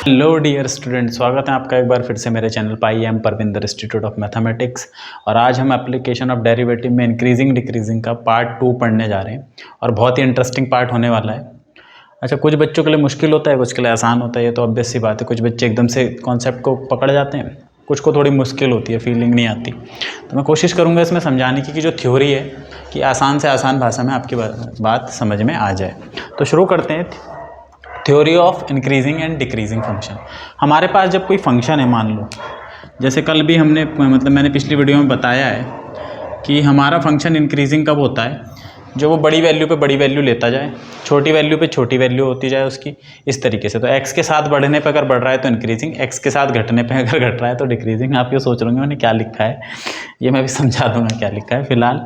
Hello dear student, स्वागत है आपका एक बार फिर से मेरे channel pi M Parvinder Institute of Mathematics. और आज हम एप्लीकेशन ऑफ डेरिवेटिव में इंक्रीजिंग डिक्रीजिंग का पार्ट 2 पढ़ने जा रहे हैं और बहुत ही इंटरेस्टिंग पार्ट होने वाला है। अच्छा, कुछ बच्चों के लिए मुश्किल होता है, कुछ के लिए आसान होता है, ये तो ऑब्वियस सी बात है। कुछ बच्चे एकदम से कॉन्सेप्ट को पकड़ जाते हैं, कुछ को थोड़ी मुश्किल होती है, फीलिंग नहीं आती। तो मैं कोशिश करूँगा इसमें समझाने की कि जो थ्योरी है कि आसान से आसान भाषा में आपकी बात समझ में आ जाए। तो शुरू करते हैं। Theory of increasing and decreasing function. हमारे पास जब कोई फंक्शन है, मान लो जैसे कल भी मैंने पिछली वीडियो में बताया है कि हमारा फंक्शन इंक्रीजिंग कब होता है, जो वो बड़ी वैल्यू पे बड़ी वैल्यू लेता जाए, छोटी वैल्यू पे छोटी वैल्यू होती जाए उसकी, इस तरीके से। तो x के साथ बढ़ने पे अगर बढ़ रहा है तो इंक्रीजिंग, x के साथ घटने पे अगर घट रहा है तो डिक्रीजिंग। आप ये सोच रहे होंगे मैंने क्या लिखा है, ये मैं भी समझा दूंगा क्या लिखा है। फिलहाल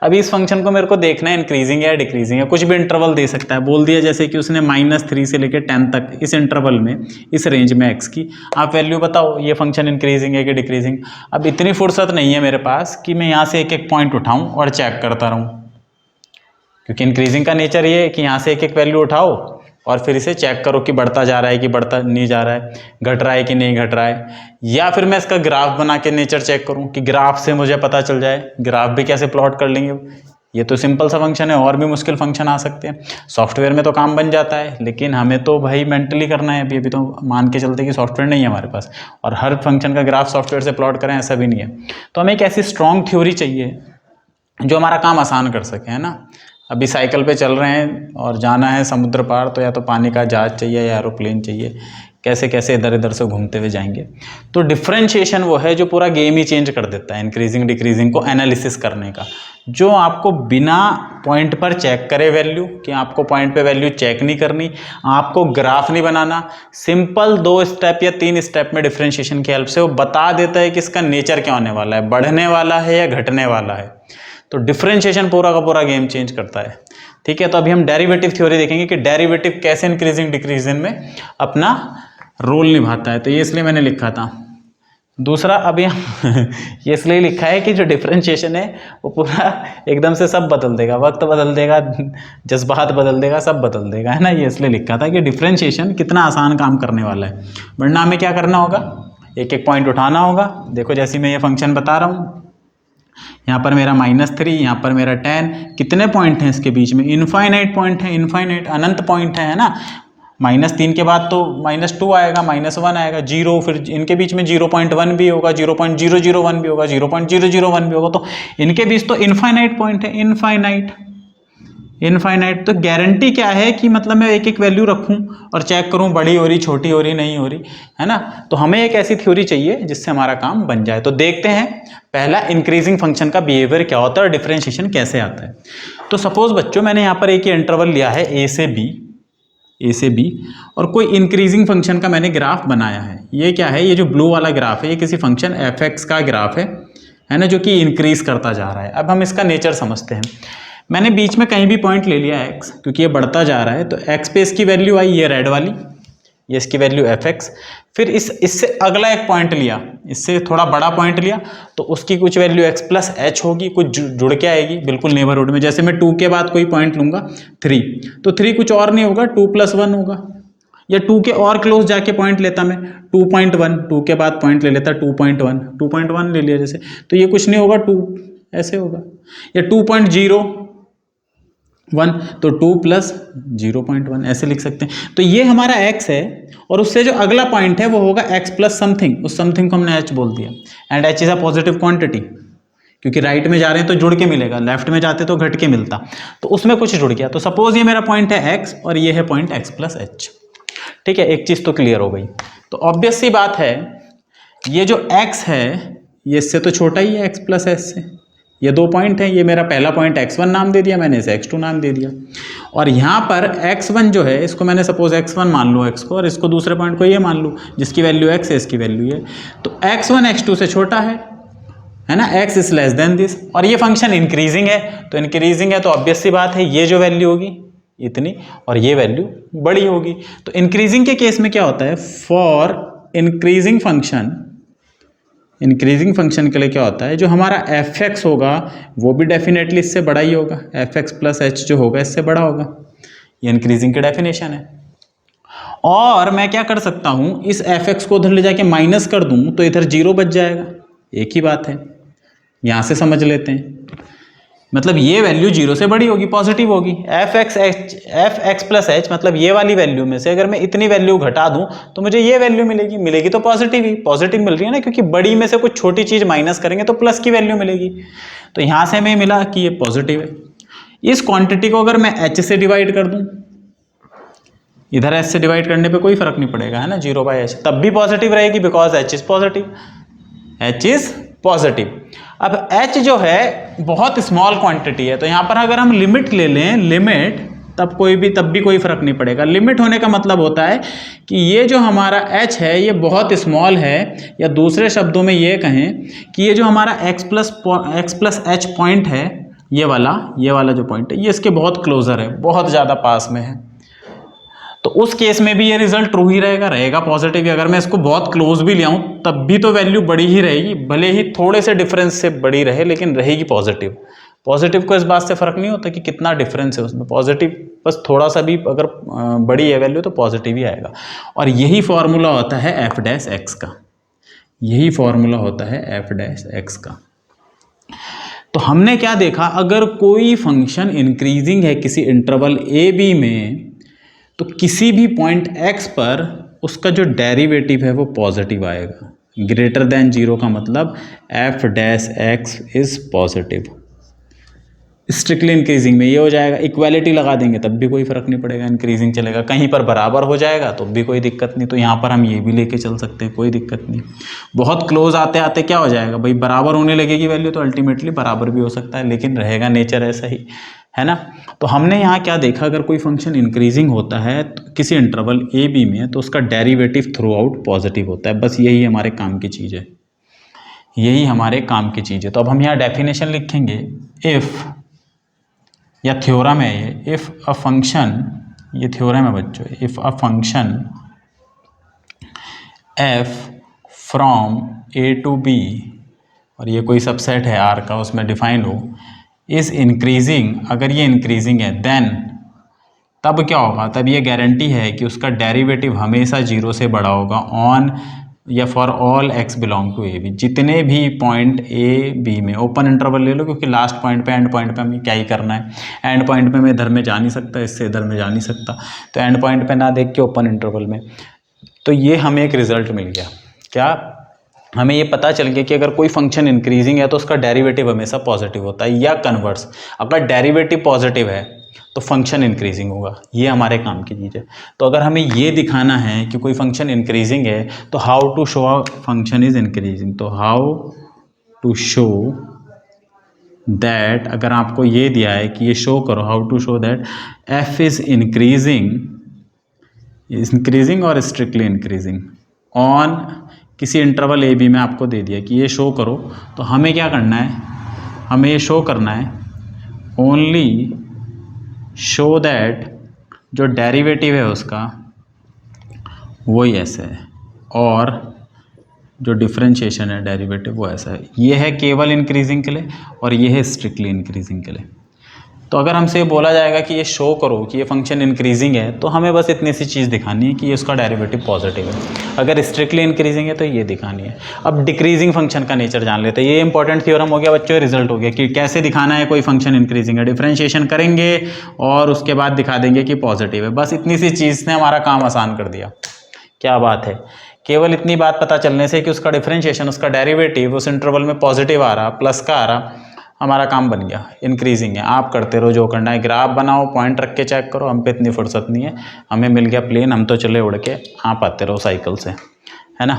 अभी इस फंक्शन को मेरे को देखना है इंक्रीजिंग है डिक्रीजिंग है। कुछ भी इंटरवल दे सकता है, बोल दिया जैसे कि उसने -3 से लेकर 10 तक इस इंटरवल में, इस रेंज में x की आप वैल्यू बताओ, ये फंक्शन इंक्रीजिंग है कि डिक्रीजिंग। अब इतनी फुर्सत नहीं है मेरे पास कि मैं यहाँ से एक एक पॉइंट उठाऊँ और चेक करता रहूँ, क्योंकि इंक्रीजिंग का नेचर ये है कि यहाँ से एक एक वैल्यू उठाओ और फिर इसे चेक करो कि बढ़ता जा रहा है कि बढ़ता नहीं जा रहा है, घट रहा है कि नहीं घट रहा है। या फिर मैं इसका ग्राफ बना के नेचर चेक करूँ कि ग्राफ से मुझे पता चल जाए। ग्राफ भी कैसे प्लॉट कर लेंगे, ये तो सिंपल सा फंक्शन है, और भी मुश्किल फंक्शन आ सकते हैं। सॉफ्टवेयर में तो काम बन जाता है, लेकिन हमें तो भाई मेंटली करना है। अभी तो मान के चलते कि सॉफ्टवेयर नहीं है हमारे पास और हर फंक्शन का ग्राफ सॉफ्टवेयर से प्लॉट करें, ऐसा भी नहीं है। तो हमें एक ऐसी स्ट्रॉन्ग थ्योरी चाहिए जो हमारा काम आसान कर सके, है ना। अभी साइकिल पे चल रहे हैं और जाना है समुद्र पार, तो या तो पानी का जहाज चाहिए या एरोप्लेन चाहिए, कैसे कैसे इधर इधर से घूमते हुए जाएंगे। तो डिफरेंशिएशन वो है जो पूरा गेम ही चेंज कर देता है, इंक्रीजिंग डिक्रीजिंग को एनालिसिस करने का, जो आपको बिना पॉइंट पर चेक करे वैल्यू, कि आपको पॉइंट पे वैल्यू चेक नहीं करनी, आपको ग्राफ नहीं बनाना, सिंपल 2 स्टेप या 3 स्टेप में डिफरेंशिएशन की हेल्प से वो बता देता है कि इसका नेचर क्या होने वाला है, बढ़ने वाला है या घटने वाला है। तो डिफरेंशिएशन पूरा का पूरा गेम चेंज करता है। ठीक है, तो अभी हम डेरिवेटिव थ्योरी देखेंगे कि डेरिवेटिव कैसे इंक्रीजिंग डिक्रीजिंग में अपना रोल निभाता है। तो ये इसलिए मैंने लिखा था। दूसरा अभी ये इसलिए लिखा है कि जो डिफरेंशिएशन है वो पूरा एकदम से सब बदल देगा, वक्त बदल देगा, जज्बात बदल देगा, सब बदल देगा, है ना। ये इसलिए लिखा था कि डिफरेंशिएशन कितना आसान काम करने वाला है। वरना हमें क्या करना होगा, एक एक पॉइंट उठाना होगा। देखो जैसे मैं ये फंक्शन बता रहा हूँ, यहाँ पर मेरा -3, यहाँ पर मेरा 10, कितने पॉइंट हैं इसके बीच में, इनफाइनाइट पॉइंट है, इनफाइनाइट अनंत पॉइंट है ना। -3 के बाद तो -2 आएगा, -1 आएगा, 0, फिर इनके बीच में 0.1 भी होगा, 0.001 भी होगा, 0.001 भी होगा। तो इनके बीच तो इनफाइनाइट पॉइंट है, इनफाइनाइट। तो गारंटी क्या है कि मतलब मैं एक एक वैल्यू रखूं और चेक करूं बड़ी हो रही, छोटी हो रही, नहीं हो रही, है ना। तो हमें एक ऐसी थ्योरी चाहिए जिससे हमारा काम बन जाए। तो देखते हैं पहला इंक्रीजिंग फंक्शन का बिहेवियर क्या होता है और डिफरेंशिएशन कैसे आता है। तो सपोज बच्चों मैंने यहाँ पर एक ही इंटरवल लिया है ए से बी और कोई इंक्रीजिंग फंक्शन का मैंने ग्राफ बनाया है। ये क्या है, ये जो ब्लू वाला ग्राफ है ये किसी फंक्शन f(x) का ग्राफ है ना, जो कि इंक्रीज करता जा रहा है। अब हम इसका नेचर समझते हैं। मैंने बीच में कहीं भी पॉइंट ले लिया x, क्योंकि ये बढ़ता जा रहा है, तो x पे इसकी वैल्यू आई, ये रेड वाली, ये इसकी वैल्यू f(x). फिर इससे अगला एक पॉइंट लिया, इससे थोड़ा बड़ा पॉइंट लिया, तो उसकी कुछ वैल्यू x + h होगी, कुछ जुड़ के आएगी बिल्कुल नेबरहुड में। जैसे मैं 2 के बाद कोई पॉइंट लूंगा 3, तो 3 कुछ और नहीं होगा, 2 + 1 होगा। या 2 के और क्लोज जाके पॉइंट लेता मैं, 2.1, 2 के बाद पॉइंट ले लेता 2.1 ले लिया जैसे, तो ये कुछ नहीं होगा, 2 ऐसे होगा। या 2.01, तो 2 + 0.1 ऐसे लिख सकते हैं। तो ये हमारा x है और उससे जो अगला पॉइंट है वो होगा x + समथिंग, उस समथिंग को हमने h बोल दिया। And h is a positive quantity, क्योंकि राइट में जा रहे हैं तो जुड़ के मिलेगा, लेफ्ट में जाते तो घट के मिलता, तो उसमें कुछ जुड़ गया। तो सपोज ये मेरा पॉइंट है x और ये है पॉइंट x + h। ठीक है, एक चीज तो क्लियर हो गई। तो ऑब्वियस सी बात है, ये जो x है ये इससे तो छोटा ही है, x + h से। ये 2 पॉइंट है, ये मेरा पहला पॉइंट x1 नाम दे दिया मैंने, इसे x2 नाम दे दिया। और यहाँ पर x1 जो है इसको मैंने सपोज x1 मान लो x को, और इसको दूसरे पॉइंट को ये मान लो जिसकी वैल्यू x है, इसकी वैल्यू ये। तो x1 x2 से छोटा है ना, x is less then this. और ये फंक्शन इंक्रीजिंग है, तो इंक्रीजिंग है तो ऑब्वियस सी बात है ये जो वैल्यू होगी इतनी और ये वैल्यू बड़ी होगी। तो इंक्रीजिंग के केस में क्या होता है, फॉर इंक्रीजिंग फंक्शन के लिए क्या होता है, जो हमारा f(x) होगा वो भी डेफिनेटली इससे बड़ा ही होगा, f(x + h) जो होगा इससे बड़ा होगा। ये इंक्रीजिंग की डेफिनेशन है। और मैं क्या कर सकता हूँ, इस एफ एक्स को उधर ले जाके माइनस कर दूँ तो इधर 0 बच जाएगा। एक ही बात है, यहाँ से समझ लेते हैं। मतलब ये वैल्यू 0 से बड़ी होगी, पॉजिटिव होगी। एफ एक्स प्लस एच, मतलब ये वाली वैल्यू में से अगर मैं इतनी वैल्यू घटा दूं तो मुझे ये वैल्यू मिलेगी तो पॉजिटिव ही, पॉजिटिव मिल रही है ना, क्योंकि बड़ी में से कुछ छोटी चीज माइनस करेंगे तो प्लस की वैल्यू मिलेगी। तो यहां से हमें मिला कि ये पॉजिटिव है। इस क्वांटिटी को अगर मैं एच से डिवाइड कर दूं, इधर एच से डिवाइड करने पे कोई फर्क नहीं पड़ेगा, है ना, 0/h, तब भी पॉजिटिव रहेगी because H is positive, H is positive. अब h जो है बहुत स्मॉल क्वांटिटी है, तो यहां पर अगर हम लिमिट ले लें, लिमिट, तब भी कोई फर्क नहीं पड़ेगा। लिमिट होने का मतलब होता है कि ये जो हमारा h है ये बहुत स्मॉल है, या दूसरे शब्दों में ये कहें कि ये जो हमारा x प्लस h पॉइंट है, ये वाला जो पॉइंट है, ये इसके बहुत क्लोजर है, बहुत ज़्यादा पास में है। तो उस केस में भी ये रिजल्ट ट्रू ही रहेगा पॉजिटिव ही। अगर मैं इसको बहुत क्लोज भी ले आऊं तब भी तो वैल्यू बड़ी ही रहेगी, भले ही थोड़े से डिफरेंस से बड़ी रहे, लेकिन रहेगी पॉजिटिव। पॉजिटिव को इस बात से फर्क नहीं होता कि कितना डिफरेंस है उसमें, पॉजिटिव बस थोड़ा सा भी अगर बड़ी है वैल्यू तो पॉजिटिव ही आएगा। और यही फॉर्मूला होता है एफ डैश एक्स का, यही फॉर्मूला होता है एफ डैश एक्स का। तो हमने क्या देखा, अगर कोई फंक्शन इंक्रीजिंग है किसी इंटरवल ए बी में, तो किसी भी पॉइंट x पर उसका जो डेरिवेटिव है वो पॉजिटिव आएगा। ग्रेटर देन 0 का मतलब F dash x is positive. Strictly increasing में ये हो जाएगा, इक्वालिटी लगा देंगे तब भी कोई फर्क नहीं पड़ेगा, इंक्रीजिंग चलेगा। कहीं पर बराबर हो जाएगा तो भी कोई दिक्कत नहीं, तो यहाँ पर हम ये भी लेके चल सकते हैं, कोई दिक्कत नहीं। बहुत क्लोज आते आते क्या हो जाएगा भाई, बराबर होने लगेगी वैल्यू, तो अल्टीमेटली बराबर भी हो सकता है, लेकिन रहेगा नेचर ऐसा ही, है ना। तो हमने यहाँ क्या देखा, अगर कोई फंक्शन इंक्रीजिंग होता है तो किसी इंटरवल ए बी में, तो उसका डेरिवेटिव थ्रू आउट पॉजिटिव होता है। बस यही हमारे काम की चीज़ है, यही हमारे काम की चीज़ है। तो अब हम यहाँ डेफिनेशन लिखेंगे, इफ़, या थ्योरम है ये, इफ़ अ फंक्शन, ये थ्योरम है बच्चों, if a function F from A to B, और ये कोई सबसेट है आर का, उसमें डिफाइन हो, इज़ इंक्रीजिंग, अगर ये इंक्रीजिंग है, देन तब क्या होगा, तब ये गारंटी है कि उसका डेरिवेटिव हमेशा 0 से बड़ा होगा ऑन या for all X belong to A B. जितने भी पॉइंट ए बी में, ओपन इंटरवल ले लो क्योंकि लास्ट पॉइंट पे, एंड पॉइंट पे हमें क्या ही करना है, एंड पॉइंट पे मैं इधर में जा नहीं सकता, इससे इधर में जा नहीं सकता, तो एंड पॉइंट पे ना देख के ओपन इंटरवल में। तो ये हमें एक रिजल्ट मिल गया, क्या, हमें ये पता चल गया कि अगर कोई फंक्शन इंक्रीजिंग है तो उसका डेरिवेटिव हमेशा पॉजिटिव होता है, या कन्वर्स, अगर डेरिवेटिव पॉजिटिव है तो फंक्शन इंक्रीजिंग होगा। ये हमारे काम की चीज़ है। तो अगर हमें ये दिखाना है कि कोई फंक्शन इंक्रीजिंग है तो how to show a function is increasing, तो हाउ टू शो दैट, अगर आपको ये दिया है कि ये शो करो, how to show that F is increasing और स्ट्रिक्टली इंक्रीजिंग ऑन किसी इंटरवल ए बी में, आपको दे दिया कि ये शो करो, तो हमें क्या करना है, हमें ये शो करना है ओनली शो दैट जो डेरिवेटिव है उसका वही ऐसे है, और जो डिफरेंशिएशन है डेरिवेटिव वो ऐसा है। ये है केवल इंक्रीजिंग के लिए और ये है स्ट्रिक्टली इंक्रीजिंग के लिए। तो अगर हमसे बोला जाएगा कि ये शो करो कि ये फंक्शन इंक्रीजिंग है, तो हमें बस इतनी सी चीज़ दिखानी है कि ये उसका डेरिवेटिव पॉजिटिव है। अगर स्ट्रिक्टली इंक्रीजिंग है तो ये दिखानी है। अब डिक्रीजिंग फंक्शन का नेचर जान लेते हैं। ये इंपॉर्टेंट थ्योरम हो गया बच्चों, रिजल्ट हो गया कि कैसे दिखाना है कोई फंक्शन इंक्रीजिंग है। डिफरेंशिएशन करेंगे और उसके बाद दिखा देंगे कि पॉजिटिव है। बस इतनी सी चीज़ ने हमारा काम आसान कर दिया। क्या बात है, केवल इतनी बात पता चलने से कि उसका डिफरेंशिएशन, उसका डेरिवेटिव उस इंटरवल में पॉजिटिव आ रहा, प्लस का आ रहा, हमारा काम बन गया। इंक्रीजिंग है, आप करते रहो जो करना है, ग्राफ बनाओ, पॉइंट रख के चेक करो, हम पे इतनी फुर्सत नहीं है। हमें मिल गया प्लेन, हम तो चले उड़ के, आप आते रहो साइकिल से, है ना।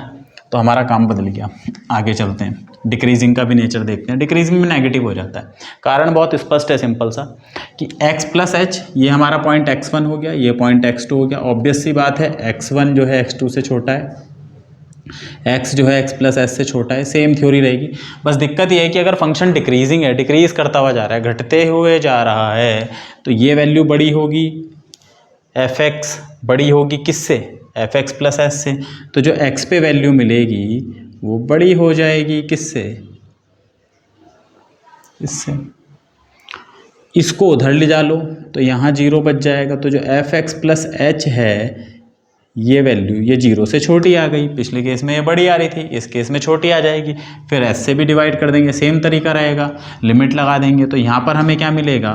तो हमारा काम बदल गया। आगे चलते हैं, डिक्रीजिंग का भी नेचर देखते हैं। डिक्रीजिंग में नेगेटिव हो जाता है, कारण बहुत स्पष्ट है, सिंपल सा, कि x प्लस एच, ये हमारा पॉइंट x1 हो गया, ये पॉइंट x2 हो गया। ऑब्वियस सी बात है x1 जो है x2 से छोटा है, x जो है x प्लस एच से छोटा है। सेम थ्योरी रहेगी, बस दिक्कत ये है कि अगर फंक्शन डिक्रीजिंग है, डिक्रीज करता हुआ जा रहा है, घटते हुए जा रहा है, तो ये वैल्यू बड़ी होगी, fx बड़ी होगी किससे, fx प्लस एच से। तो जो x पे वैल्यू मिलेगी वो बड़ी हो जाएगी किससे, इससे। इसको उधर ले जा लो तो यहाँ 0 बच जाएगा। तो जो fx प्लस एच है ये वैल्यू ये 0 से छोटी आ गई, पिछले केस में ये बड़ी आ रही थी, इस केस में छोटी आ जाएगी। फिर s से भी डिवाइड कर देंगे, सेम तरीका रहेगा, लिमिट लगा देंगे। तो यहाँ पर हमें क्या मिलेगा,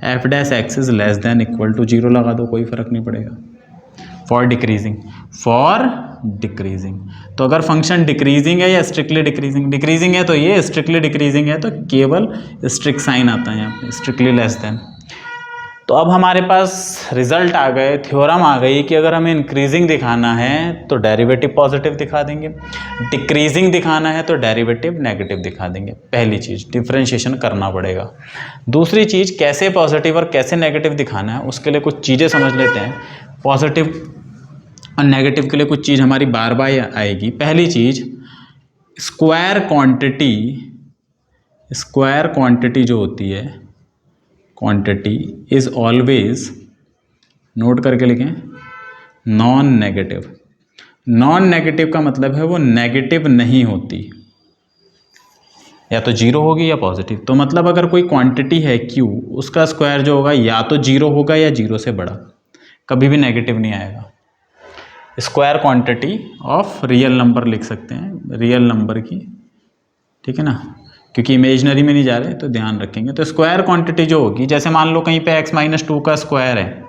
f dash x is less than equal to 0 लगा दो, कोई फर्क नहीं पड़ेगा। फॉर डिक्रीजिंग, तो अगर फंक्शन डिक्रीजिंग है या स्ट्रिक्टली डिक्रीजिंग है तो ये, स्ट्रिक्टली डिक्रीजिंग है तो केवल स्ट्रिक्ट साइन आता है यहाँ पे, स्ट्रिक्टली लेस देन। तो अब हमारे पास रिजल्ट आ गए, थ्योरम आ गई कि अगर हमें इंक्रीजिंग दिखाना है तो डेरिवेटिव पॉजिटिव दिखा देंगे, डिक्रीजिंग दिखाना है तो डेरिवेटिव नेगेटिव दिखा देंगे। पहली चीज़ डिफरेंशिएशन करना पड़ेगा। दूसरी चीज़ कैसे पॉजिटिव और कैसे नेगेटिव दिखाना है उसके लिए कुछ चीज़ें समझ लेते हैं। पॉजिटिव और नेगेटिव के लिए कुछ चीज़ हमारी बार बार आएगी। पहली चीज़ स्क्वायर क्वांटिटी जो होती है, क्वांटिटी इज ऑलवेज, नोट करके लिखें, नॉन नेगेटिव। नॉन नेगेटिव का मतलब है वो नेगेटिव नहीं होती, या तो 0 होगी या पॉजिटिव। तो मतलब अगर कोई क्वांटिटी है Q, उसका स्क्वायर जो होगा या तो 0 होगा या 0 से बड़ा, कभी भी नेगेटिव नहीं आएगा। Square quantity of real number लिख सकते हैं, रियल नंबर की, ठीक है ना, क्योंकि इमेजनरी में नहीं जा रहे तो ध्यान रखेंगे। तो स्क्वायर क्वांटिटी जो होगी, जैसे मान लो कहीं पे x-2 का स्क्वायर है,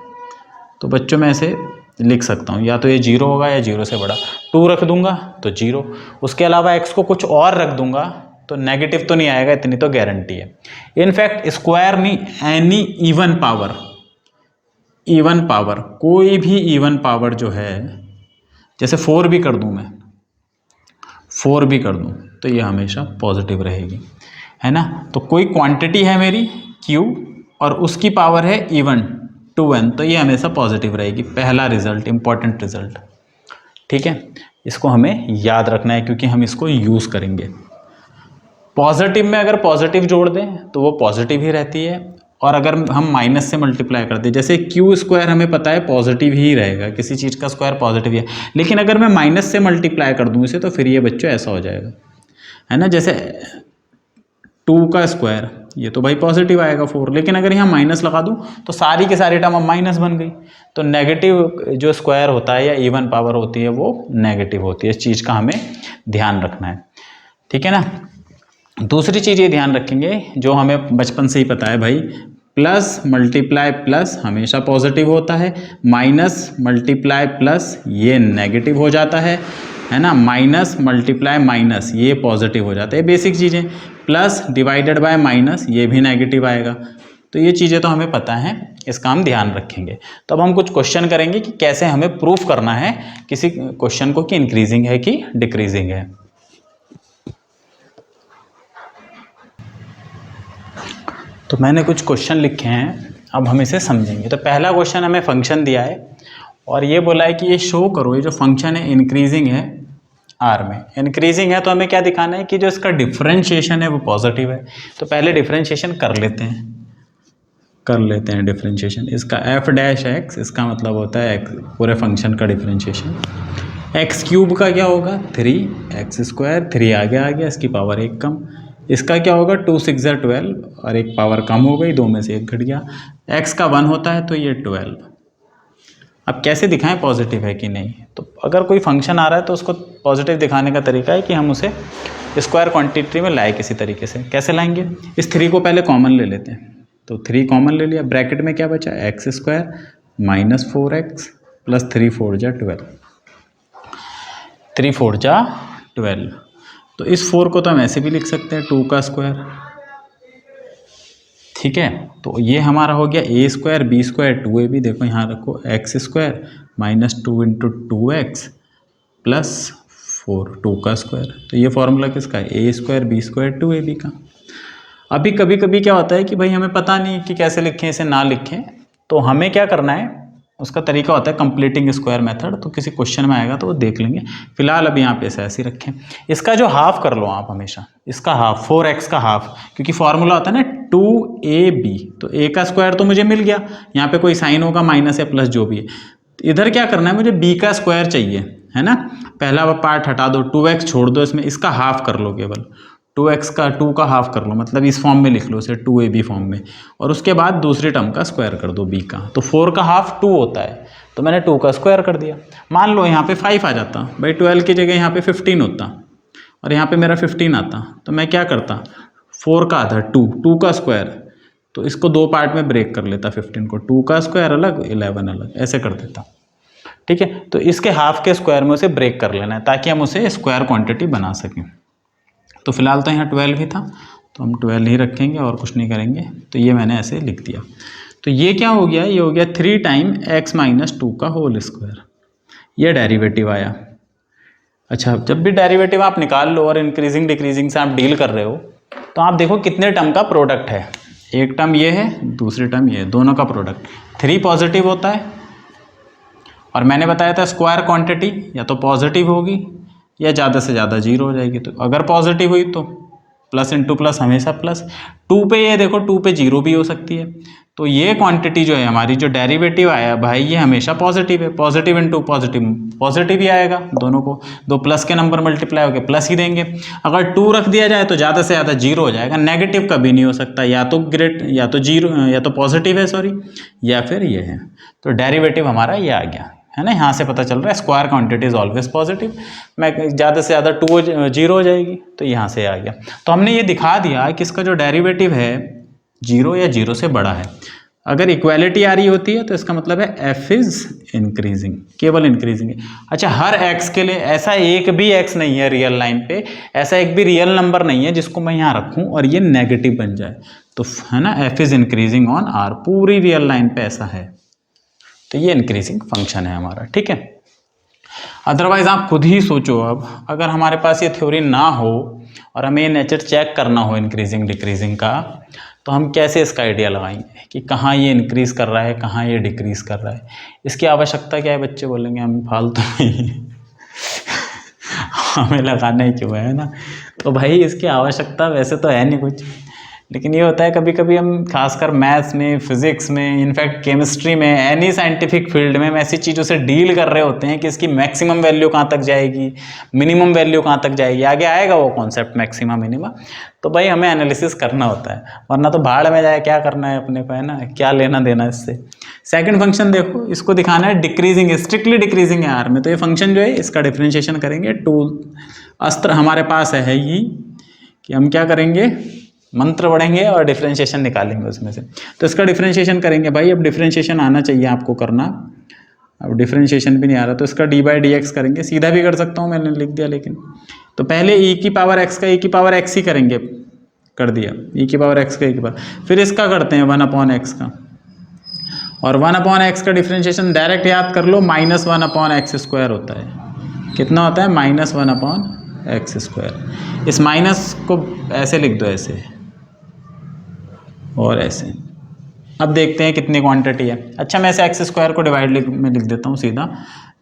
तो बच्चों मैं ऐसे लिख सकता हूँ, या तो ये 0 होगा या 0 से बड़ा। 2 रख दूंगा तो 0, उसके अलावा x को कुछ और रख दूंगा तो नेगेटिव तो नहीं आएगा, इतनी तो गारंटी है। इनफैक्ट स्क्वायर नहीं, एनी इवन पावर, कोई भी इवन पावर जो है, जैसे 4 भी कर दूं मैं, 4 भी कर दूं तो ये हमेशा पॉजिटिव रहेगी, है ना। तो कोई क्वांटिटी है मेरी Q और उसकी पावर है इवन 2n, तो ये हमेशा पॉजिटिव रहेगी। पहला रिजल्ट, इंपॉर्टेंट रिजल्ट, ठीक है, इसको हमें याद रखना है क्योंकि हम इसको यूज़ करेंगे। पॉजिटिव में अगर पॉजिटिव जोड़ दें तो वो पॉजिटिव ही रहती है, और अगर हम माइनस से मल्टीप्लाई कर दें, जैसे Q स्क्वायर हमें पता है पॉजिटिव ही रहेगा, किसी चीज़ का स्क्वायर पॉजिटिव ही है, लेकिन अगर मैं माइनस से मल्टीप्लाई कर दूं इसे तो फिर ये बच्चों ऐसा हो जाएगा, है ना। जैसे 2 का स्क्वायर, ये तो भाई पॉजिटिव आएगा 4, लेकिन अगर यहाँ माइनस लगा दूं तो सारी के सारी टर्म अब माइनस बन गई। तो नेगेटिव जो स्क्वायर होता है या इवन पावर होती है वो नेगेटिव होती है, इस चीज़ का हमें ध्यान रखना है, ठीक है ना। दूसरी चीज़ ये ध्यान रखेंगे जो हमें बचपन से ही पता है भाई, प्लस मल्टीप्लाई प्लस हमेशा पॉजिटिव होता है, माइनस मल्टीप्लाई प्लस ये नेगेटिव हो जाता है ना, माइनस मल्टीप्लाई माइनस ये पॉजिटिव हो जाता है, बेसिक चीज़ें। प्लस डिवाइडेड बाय माइनस ये भी नेगेटिव आएगा। तो ये चीज़ें तो हमें पता है, इसका हम ध्यान रखेंगे। तो अब हम कुछ क्वेश्चन करेंगे कि कैसे हमें प्रूफ करना है किसी क्वेश्चन को कि इंक्रीजिंग है कि डिक्रीजिंग है। तो मैंने कुछ क्वेश्चन लिखे हैं, अब हम इसे समझेंगे। तो पहला क्वेश्चन हमें फंक्शन दिया है और ये बोला है कि ये शो करो, ये जो फंक्शन है इंक्रीजिंग है आर में, इंक्रीजिंग है तो हमें क्या दिखाना है कि जो इसका डिफरेंशिएशन है वो पॉजिटिव है। तो पहले डिफरेंशिएशन कर लेते हैं डिफरेंशिएशन। इसका एफ डैश एक्स, इसका मतलब होता है पूरे फंक्शन का डिफरेंशिएशन। एक्स क्यूब का क्या होगा 3x², 3 आगे आ गया, इसकी पावर 1 कम। इसका क्या होगा 2 6 12 और एक पावर कम हो गई, 2 में से 1 घट गया। x का 1 होता है तो ये 12। अब कैसे दिखाएं पॉजिटिव है कि नहीं, तो अगर कोई फंक्शन आ रहा है तो उसको पॉजिटिव दिखाने का तरीका है कि हम उसे स्क्वायर क्वांटिटी में लाए किसी तरीके से। कैसे लाएंगे, इस 3 को पहले कॉमन ले लेते हैं। तो 3 कॉमन ले लिया, ब्रैकेट में क्या बचा x² माइनस 4x प्लस 3 4 जा 12, 3 4 जा 12। तो इस 4 को तो हम ऐसे भी लिख सकते हैं 2 का स्क्वायर, ठीक है। तो ये हमारा हो गया a² b² 2ab, देखो यहाँ रखो x² minus 2 into 2x plus 4 2 का स्क्वायर। तो ये फॉर्मूला किसका है a² b² 2ab का। अभी कभी कभी क्या होता है कि भाई हमें पता नहीं कि कैसे लिखें इसे, ना लिखें, तो हमें क्या करना है, उसका तरीका होता है कंप्लीटिंग स्क्वायर मेथड। तो किसी क्वेश्चन में आएगा तो वो देख लेंगे, फिलहाल अभी यहाँ पे ऐसे ऐसे ही रखें। इसका जो हाफ कर लो आप हमेशा, इसका हाफ 4x का हाफ, क्योंकि फॉर्मूला होता है ना 2ab, तो a का स्क्वायर तो मुझे मिल गया, यहाँ पे कोई साइन होगा माइनस या प्लस जो भी है। इधर क्या करना है, मुझे b का स्क्वायर चाहिए, है ना। पहला पार्ट हटा दो, 2x छोड़ दो इसमें, इसका हाफ कर लो केवल, 2x का 2 का हाफ कर लो, मतलब इस फॉर्म में लिख लो इसे 2ab फॉर्म में, और उसके बाद दूसरी टर्म का स्क्वायर कर दो b का। तो 4 का हाफ 2 होता है, तो मैंने 2 का स्क्वायर कर दिया। मान लो यहाँ पे 5 आ जाता भाई, 12 की जगह यहाँ पे 15 होता और यहाँ पे मेरा 15 आता, तो मैं क्या करता, 4 का आधा 2 का स्क्वायर, तो इसको 2 पार्ट में ब्रेक कर लेता 15 को, 2 का स्क्वायर अलग 11 अलग, ऐसे कर देता। ठीक है, तो इसके हाफ के स्क्वायर में उसे ब्रेक कर लेना है ताकि हम उसे स्क्वायर क्वांटिटी बना सकें। तो फिलहाल तो यहाँ 12 ही था, तो हम 12 ही रखेंगे और कुछ नहीं करेंगे। तो ये मैंने ऐसे लिख दिया। तो ये क्या हो गया, ये हो गया 3 टाइम x - 2 का होल स्क्वायर, ये डेरिवेटिव आया। अच्छा, जब भी डेरिवेटिव आप निकाल लो और इंक्रीजिंग डिक्रीजिंग से आप डील कर रहे हो, तो आप देखो कितने टर्म का प्रोडक्ट है। एक टर्म ये है, दूसरी टर्म ये है, दोनों का प्रोडक्ट 3 पॉजिटिव होता है। और मैंने बताया था स्क्वायर क्वांटिटी या तो पॉजिटिव होगी या ज़्यादा से ज़्यादा 0 हो जाएगी। तो अगर पॉजिटिव हुई तो प्लस इंटू प्लस हमेशा प्लस, 2 पे ये देखो 2 पे 0 भी हो सकती है। तो ये क्वांटिटी जो है हमारी, जो डेरिवेटिव आया भाई, ये हमेशा पॉजिटिव है। पॉजिटिव इंटू पॉजिटिव पॉजिटिव ही आएगा, दोनों को 2 प्लस के नंबर मल्टीप्लाई होकर प्लस ही देंगे। अगर 2 रख दिया जाए तो ज़्यादा से ज़्यादा 0 हो जाएगा, नेगेटिव कभी नहीं हो सकता, या तो ग्रेट या तो 0 या तो पॉजिटिव है सॉरी, या फिर ये है। तो डेरिवेटिव हमारा ये आ गया है ना, यहाँ से पता चल रहा है square quantity is always positive. मैं ज़्यादा से ज़्यादा 2 0 हो जाएगी, तो यहाँ से आ गया। तो हमने ये दिखा दिया कि इसका जो डेरिवेटिव है 0 या 0 से बड़ा है। अगर इक्वालिटी आ रही होती है तो इसका मतलब है f इज इंक्रीजिंग, केवल इंक्रीजिंग है। अच्छा, हर x के लिए ऐसा एक भी x नहीं है रियल लाइन पे, ऐसा एक भी रियल नंबर नहीं है जिसको मैं यहाँ रखूँ और ये नेगेटिव बन जाए, तो है ना, f is increasing on r, पूरी रियल लाइन पे ऐसा है। तो ये इंक्रीजिंग फंक्शन है हमारा। ठीक है, अदरवाइज आप खुद ही सोचो, अब अगर हमारे पास ये थ्योरी ना हो और हमें ये नेचर चेक करना हो इंक्रीजिंग डिक्रीजिंग का, तो हम कैसे इसका आइडिया लगाएंगे कि कहाँ ये इंक्रीज कर रहा है, कहाँ ये डिक्रीज कर रहा है। इसकी आवश्यकता क्या है, बच्चे बोलेंगे हम फालतू नहीं हमें लगाना ही क्यों है ना। तो भाई इसकी आवश्यकता वैसे तो है नहीं कुछ, लेकिन ये होता है कभी कभी हम खासकर मैथ्स में, फिजिक्स में, इनफैक्ट केमिस्ट्री में, एनी साइंटिफिक फील्ड में हम ऐसी चीज़ों से डील कर रहे होते हैं कि इसकी मैक्सिमम वैल्यू कहाँ तक जाएगी, मिनिमम वैल्यू कहाँ तक जाएगी, आगे आएगा वो कॉन्सेप्ट मैक्सिमा मिनिमा। तो भाई हमें एनालिसिस करना होता है, वरना तो भाड़ में जाए, क्या करना है अपने को, है ना, क्या लेना देना इससे। सेकंड फंक्शन देखो, इसको दिखाना है डिक्रीजिंग, स्ट्रिक्टली डिक्रीजिंग है आर में, तो ये फंक्शन जो है इसका डिफ्रेंशिएशन करेंगे। टूल अस्त्र हमारे पास है ही कि हम क्या करेंगे, मंत्र पढ़ेंगे और डिफ्रेंशिएशन निकालेंगे उसमें से। तो इसका डिफ्रेंशिएशन करेंगे भाई, अब डिफ्रेंशिएशन आना चाहिए आपको करना, अब डिफ्रेंशिएशन भी नहीं आ रहा, तो इसका d/dx करेंगे। सीधा भी कर सकता हूँ, मैंने लिख दिया, लेकिन तो पहले e की पावर x का e की पावर x ही करेंगे, कर दिया e की पावर x का e की पावर, फिर इसका करते हैं 1/x का, और 1/x का डिफ्रेंशिएशन डायरेक्ट याद कर लो, -1/x² होता है। कितना होता है, -1/x²। इस माइनस को ऐसे लिख दो, ऐसे और ऐसे। अब देखते हैं कितनी क्वांटिटी है। अच्छा, मैं इसे x² को डिवाइड में लिख देता हूँ सीधा,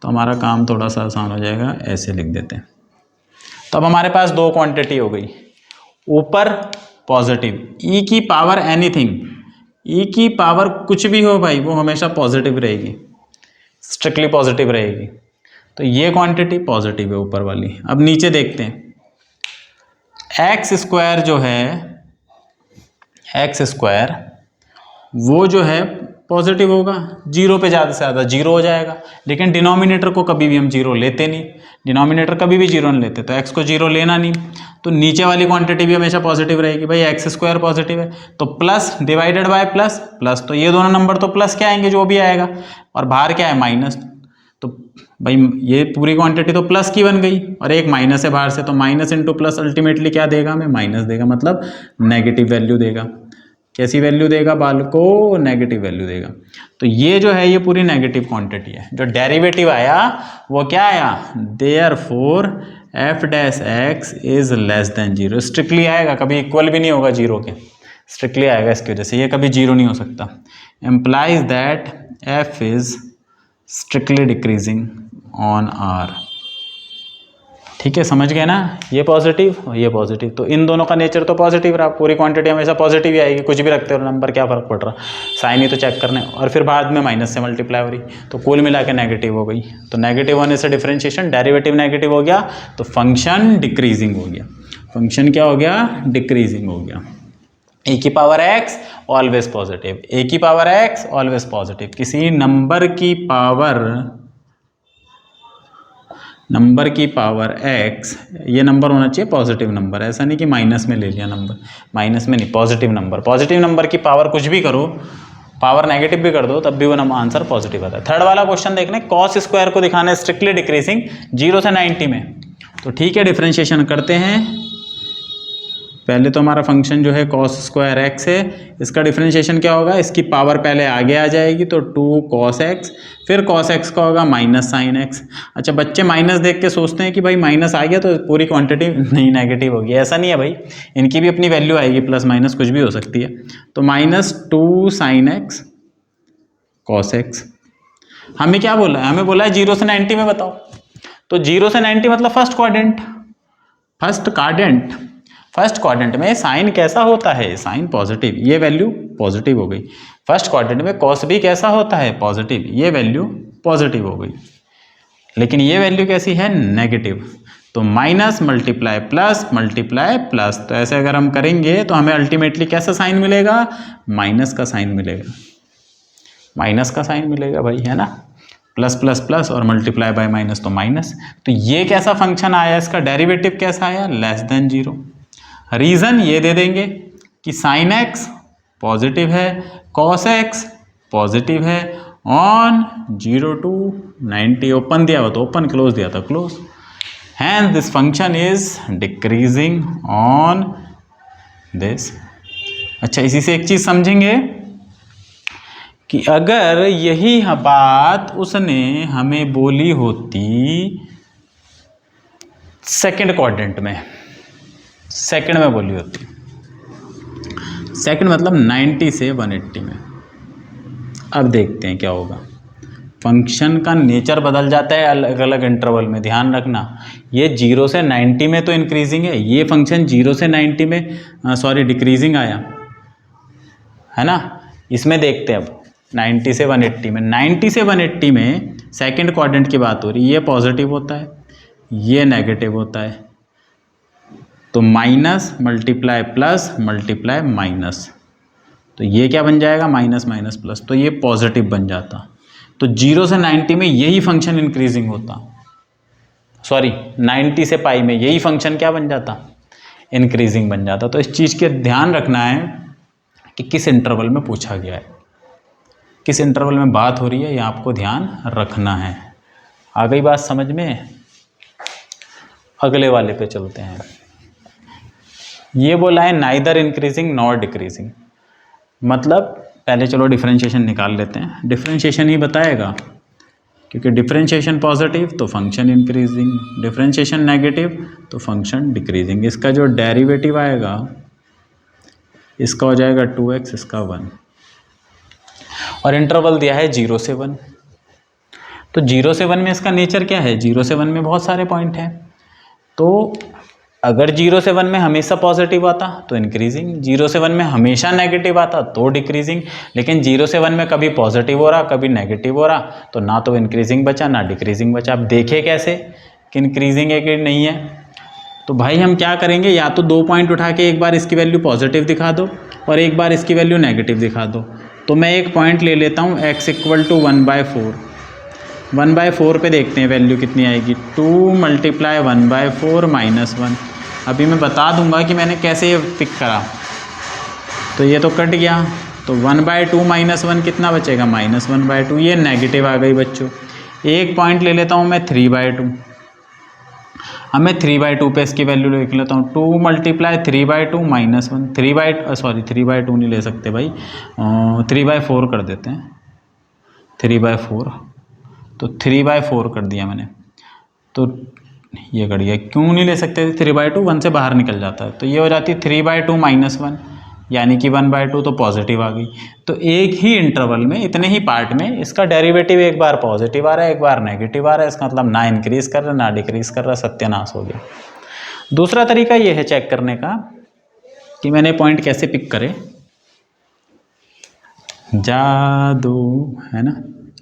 तो हमारा काम थोड़ा सा आसान हो जाएगा। ऐसे लिख देते हैं। तो अब हमारे पास 2 क्वांटिटी हो गई, ऊपर पॉजिटिव, e की पावर एनीथिंग, e की पावर कुछ भी हो भाई, वो हमेशा पॉजिटिव रहेगी, स्ट्रिक्टली पॉजिटिव रहेगी। तो ये क्वांटिटी पॉजिटिव है ऊपर वाली। अब नीचे देखते हैं, x² जो है, x² वो जो है पॉजिटिव होगा, 0 पे ज़्यादा से ज़्यादा 0 हो जाएगा, लेकिन डिनोमिनेटर को कभी भी हम 0 लेते नहीं, डिनोमिनेटर कभी भी 0 नहीं लेते, तो x को 0 लेना नहीं। तो नीचे वाली क्वांटिटी भी हमेशा पॉजिटिव रहेगी भाई, x² पॉजिटिव है, तो plus divided by plus, plus, तो ये दोनों नंबर तो प्लस के आएंगे जो भी आएगा, और बाहर क्या है, माइनस। तो भाई ये पूरी क्वांटिटी तो प्लस की बन गई, और एक माइनस है बाहर से, तो माइनस इंटू प्लस अल्टीमेटली क्या देगा हमें, माइनस देगा, मतलब नेगेटिव वैल्यू देगा। कैसी वैल्यू देगा बालको, नेगेटिव वैल्यू देगा। तो ये जो है ये पूरी नेगेटिव क्वांटिटी है। जो डेरिवेटिव आया वो क्या आया, therefore f' is less then 0। Strictly आएगा, कभी इक्वल भी नहीं होगा 0 के, स्ट्रिक्टली आएगा, इसकी वजह से ये कभी 0 नहीं हो सकता। Implies that f is strictly decreasing on r। ठीक है, समझ गए ना, ये पॉजिटिव और ये पॉजिटिव, तो इन दोनों का नेचर तो पॉजिटिव रहा, पूरी क्वांटिटी हमेशा पॉजिटिव ही आएगी, कुछ भी रखते हो नंबर, क्या फर्क पड़ रहा, साइन ही तो चेक करने, और फिर बाद में माइनस से मल्टीप्लाई हो रही, तो कुल मिला के नेगेटिव हो गई। तो नेगेटिव होने से डिफरेंशिएशन, डेरिवेटिव नेगेटिव हो गया, तो फंक्शन डिक्रीजिंग हो गया। फंक्शन क्या हो गया, डिक्रीजिंग हो गया। ए की पावर एक्स ऑलवेज पॉजिटिव, ए की पावर एक्स ऑलवेज पॉजिटिव। किसी नंबर की पावर एक्स, ये नंबर होना चाहिए पॉजिटिव नंबर, ऐसा नहीं कि माइनस में ले लिया नंबर, माइनस में नहीं, पॉजिटिव नंबर। पॉजिटिव नंबर की पावर कुछ भी करो, पावर नेगेटिव भी कर दो, तब भी वो आंसर पॉजिटिव आता है। थर्ड वाला क्वेश्चन देखने, कॉस स्क्वायर को दिखाना है स्ट्रिक्टली डिक्रीजिंग 0 से 90 में। तो ठीक है, डिफरेंशिएशन करते हैं। पहले तो हमारा फंक्शन जो है कॉस स्क्वायर एक्स है, इसका डिफरेंशिएशन क्या होगा, इसकी पावर पहले आगे आ जाएगी तो 2 कॉस एक्स, फिर कॉस एक्स का होगा माइनस साइन एक्स। अच्छा, बच्चे माइनस देख के सोचते हैं कि भाई माइनस आ गया तो पूरी क्वांटिटी नहीं नेगेटिव होगी, ऐसा नहीं है भाई, इनकी भी अपनी वैल्यू आएगी, प्लस माइनस कुछ भी हो सकती है। तो -2 साइन एक्स कॉस एक्स। हमें क्या बोला है, हमें बोला है 0 से 90 में बताओ। तो 0 से 90 मतलब फर्स्ट क्वाड्रेंट में साइन कैसा होता है, साइन पॉजिटिव, ये वैल्यू पॉजिटिव हो गई। फर्स्ट क्वाड्रेंट में कॉस भी कैसा होता है, पॉजिटिव, ये वैल्यू पॉजिटिव हो गई। लेकिन ये वैल्यू कैसी है, नेगेटिव। तो माइनस मल्टीप्लाई प्लस, तो ऐसे अगर हम करेंगे तो हमें अल्टीमेटली कैसा साइन मिलेगा, माइनस का साइन मिलेगा, माइनस का साइन मिलेगा भाई, है ना। प्लस प्लस प्लस और मल्टीप्लाई बाय माइनस तो माइनस। तो ये कैसा फंक्शन आया, इसका डेरिवेटिव कैसा आया, लेस देन 0। रीजन ये दे देंगे कि साइन एक्स पॉजिटिव है, कॉस एक्स पॉजिटिव है, ऑन 0 to 90 ओपन दिया हुआ तो ओपन, क्लोज दिया था close, hence this function is decreasing on this. अच्छा, इसी से एक चीज समझेंगे कि अगर यही बात उसने हमें बोली होती सेकंड क्वाड्रेंट में, सेकंड में बोली होती, सेकंड मतलब 90 से 180 में। अब देखते हैं क्या होगा। फंक्शन का नेचर बदल जाता है अलग अलग इंटरवल में, ध्यान रखना। ये 0 से 90 में तो इंक्रीजिंग है, ये फंक्शन 0 से 90 में डिक्रीजिंग आया है ना। इसमें देखते हैं अब 90 से 180 में, 90 से 180 में सेकंड क्वाड्रेंट की बात हो रही है, ये पॉजिटिव होता है, ये नेगेटिव होता है। तो minus multiply plus multiply minus, तो ये क्या बन जाएगा, माइनस माइनस प्लस, तो ये पॉजिटिव बन जाता। तो 0 से 90 में यही फंक्शन इंक्रीजिंग होता, 90 से पाई में यही फंक्शन क्या बन जाता, इंक्रीजिंग बन जाता। तो इस चीज़ के ध्यान रखना है कि किस इंटरवल में पूछा गया है, किस इंटरवल में बात हो रही है, ये आपको ध्यान रखना है। आ गई बात समझ में। अगले वाले पे चलते हैं। ये बोला है नाइदर इंक्रीजिंग नॉर डिक्रीजिंग, मतलब पहले चलो डिफरेंशिएशन निकाल लेते हैं। डिफरेंशिएशन ही बताएगा, क्योंकि डिफरेंशिएशन पॉजिटिव तो फंक्शन इंक्रीजिंग, डिफरेंशिएशन नेगेटिव तो फंक्शन डिक्रीजिंग। इसका जो डेरिवेटिव आएगा इसका हो जाएगा 2x, इसका 1, और इंटरवल दिया है 0 से 1। तो 0 से 1 में इसका नेचर क्या है, 0 से 1 में बहुत सारे पॉइंट हैं। तो अगर 0 से 1 में हमेशा पॉजिटिव आता तो इंक्रीजिंग, 0 से 1 में हमेशा नेगेटिव आता तो डिक्रीजिंग। लेकिन 0 से 1 में कभी पॉजिटिव हो रहा कभी नेगेटिव हो रहा, तो ना तो इंक्रीजिंग बचा ना डिक्रीजिंग बचा। अब देखे कैसे कि इंक्रीजिंग है कि नहीं है। तो भाई हम क्या करेंगे, या तो 2 पॉइंट उठा के एक बार इसकी वैल्यू पॉजिटिव दिखा दो और एक बार इसकी वैल्यू नेगेटिव दिखा दो। तो मैं एक पॉइंट ले लेता हूँ x = 1/4, 1/4 पे देखते हैं वैल्यू कितनी आएगी, 2 × 1/4 -1। अभी मैं बता दूंगा कि मैंने कैसे ये पिक करा। तो ये तो कट गया, तो 1/2 -1 कितना बचेगा, -1/2। ये नेगेटिव आ गई बच्चों। एक पॉइंट ले लेता हूँ मैं 3/2। अब मैं 3/2 पे इसकी वैल्यू लिख लेता हूँ, 2 × 3/2 -1, 3/2 नहीं ले सकते भाई, 3/4 कर देते हैं, 3/4। तो 3/4 कर दिया मैंने, तो ये कट गया। क्यों नहीं ले सकते, 3/2 1 से बाहर निकल जाता है, तो ये हो जाती है 3/2 -1, यानी कि 1/2 तो पॉजिटिव आ गई। तो एक ही इंटरवल में इतने ही पार्ट में इसका डेरिवेटिव एक बार पॉजिटिव आ रहा है एक बार नेगेटिव आ रहा है, इसका मतलब ना इंक्रीज कर रहा है ना डिक्रीज कर रहा है, सत्यानाश हो गया। दूसरा तरीका ये है चेक करने का कि मैंने पॉइंट कैसे पिक करे, जादू है ना।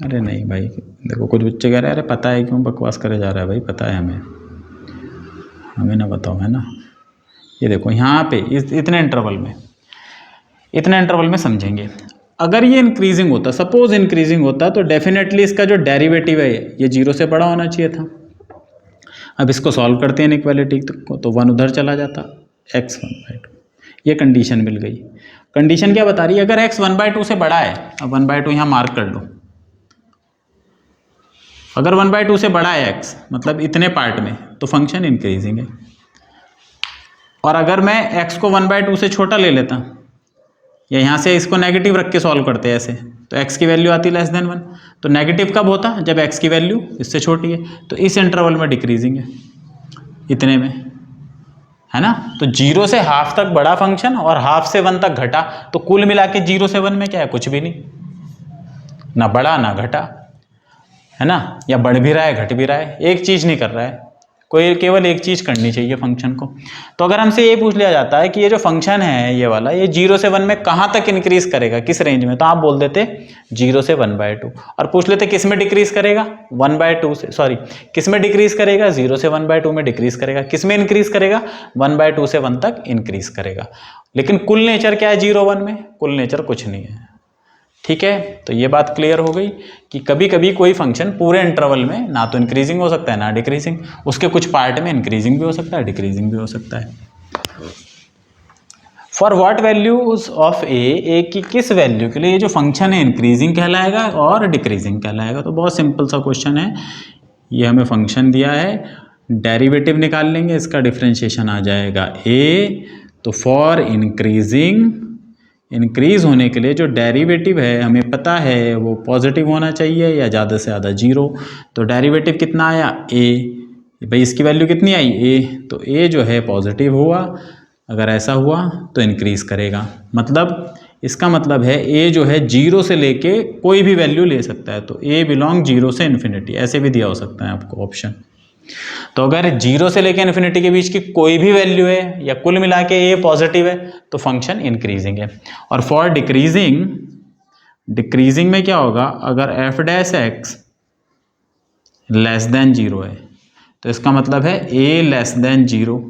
अरे नहीं भाई, देखो कुछ बच्चे कह रहे हैं अरे पता है क्यों बकवास करे जा रहा है भाई, पता है हमें ना बताओ, है ना। ये देखो यहाँ पे इतने इंटरवल में समझेंगे। अगर ये इंक्रीजिंग होता, सपोज इंक्रीजिंग होता, तो डेफिनेटली इसका जो डेरिवेटिव है ये 0 से बड़ा होना चाहिए था। अब इसको सॉल्व करते हैं इनइक्वालिटी को, तो 1 उधर चला जाता, x 1/2। ये कंडीशन मिल गई। कंडीशन क्या बता रही है? अगर x 1/2 से बड़ा है, अब 1/2 यहाँ मार्क कर लो, अगर 1/2 से बड़ा है x, मतलब इतने पार्ट में, तो फंक्शन इंक्रीजिंग है। और अगर मैं x को 1/2 से छोटा ले लेता, या यहाँ से इसको नेगेटिव रख के सॉल्व करते हैं ऐसे, तो x की वैल्यू आती <1। तो नेगेटिव कब होता? जब x की वैल्यू इससे छोटी है। तो इस इंटरवल में डिक्रीजिंग है, इतने में, है ना। तो 0 से हाफ तक बड़ा फंक्शन और हाफ से 1 तक घटा, तो कुल मिला के 0 से 1 में क्या है? कुछ भी नहीं, ना बढ़ा ना घटा, है ना। या बढ़ भी रहा है घट भी रहा है, एक चीज़ नहीं कर रहा है, कोई केवल एक चीज़ करनी चाहिए फंक्शन को। तो अगर हमसे ये पूछ लिया जाता है कि ये जो फंक्शन है ये वाला, ये 0 से 1 में कहाँ तक इंक्रीज करेगा, किस रेंज में, तो आप बोल देते 0 से 1/2। और पूछ लेते किस में डिक्रीज करेगा, 1/2 से, सॉरी किस में डिक्रीज करेगा, 0 से 1/2 में डिक्रीज करेगा। किस में इंक्रीज करेगा? 1/2 से 1 तक इंक्रीज करेगा। लेकिन कुल नेचर क्या है 0 1 में? कुल नेचर कुछ नहीं है। ठीक है, तो ये बात क्लियर हो गई कि कभी कभी कोई फंक्शन पूरे इंटरवल में ना तो इंक्रीजिंग हो सकता है ना डिक्रीजिंग, उसके कुछ पार्ट में इंक्रीजिंग भी हो सकता है, डिक्रीजिंग भी हो सकता है। फॉर व्हाट वैल्यूज ऑफ ए की किस वैल्यू के लिए ये जो फंक्शन है इंक्रीजिंग कहलाएगा और डिक्रीजिंग कहलाएगा। तो बहुत सिंपल सा क्वेश्चन है, ये हमें फंक्शन दिया है, डेरिवेटिव निकाल लेंगे, इसका डिफ्रेंशिएशन आ जाएगा ए। तो फॉर इंक्रीज होने के लिए जो डेरिवेटिव है हमें पता है वो पॉजिटिव होना चाहिए या ज़्यादा से ज़्यादा 0। तो डेरिवेटिव कितना आया? ए। भाई इसकी वैल्यू कितनी आई? ए। तो ए जो है पॉजिटिव हुआ, अगर ऐसा हुआ तो इंक्रीज करेगा। मतलब इसका मतलब है ए जो है 0 से लेके कोई भी वैल्यू ले सकता है। तो ए बिलोंग 0 से इन्फिनिटी, ऐसे भी दिया हो सकता है आपको ऑप्शन। तो अगर 0 से लेकर इन्फिनिटी के बीच की कोई भी वैल्यू है या कुल मिला के ए पॉजिटिव है तो फंक्शन इंक्रीजिंग है। और फॉर डिक्रीजिंग में क्या होगा? अगर F dash x less than 0 है तो इसका मतलब है ए लेस देन 0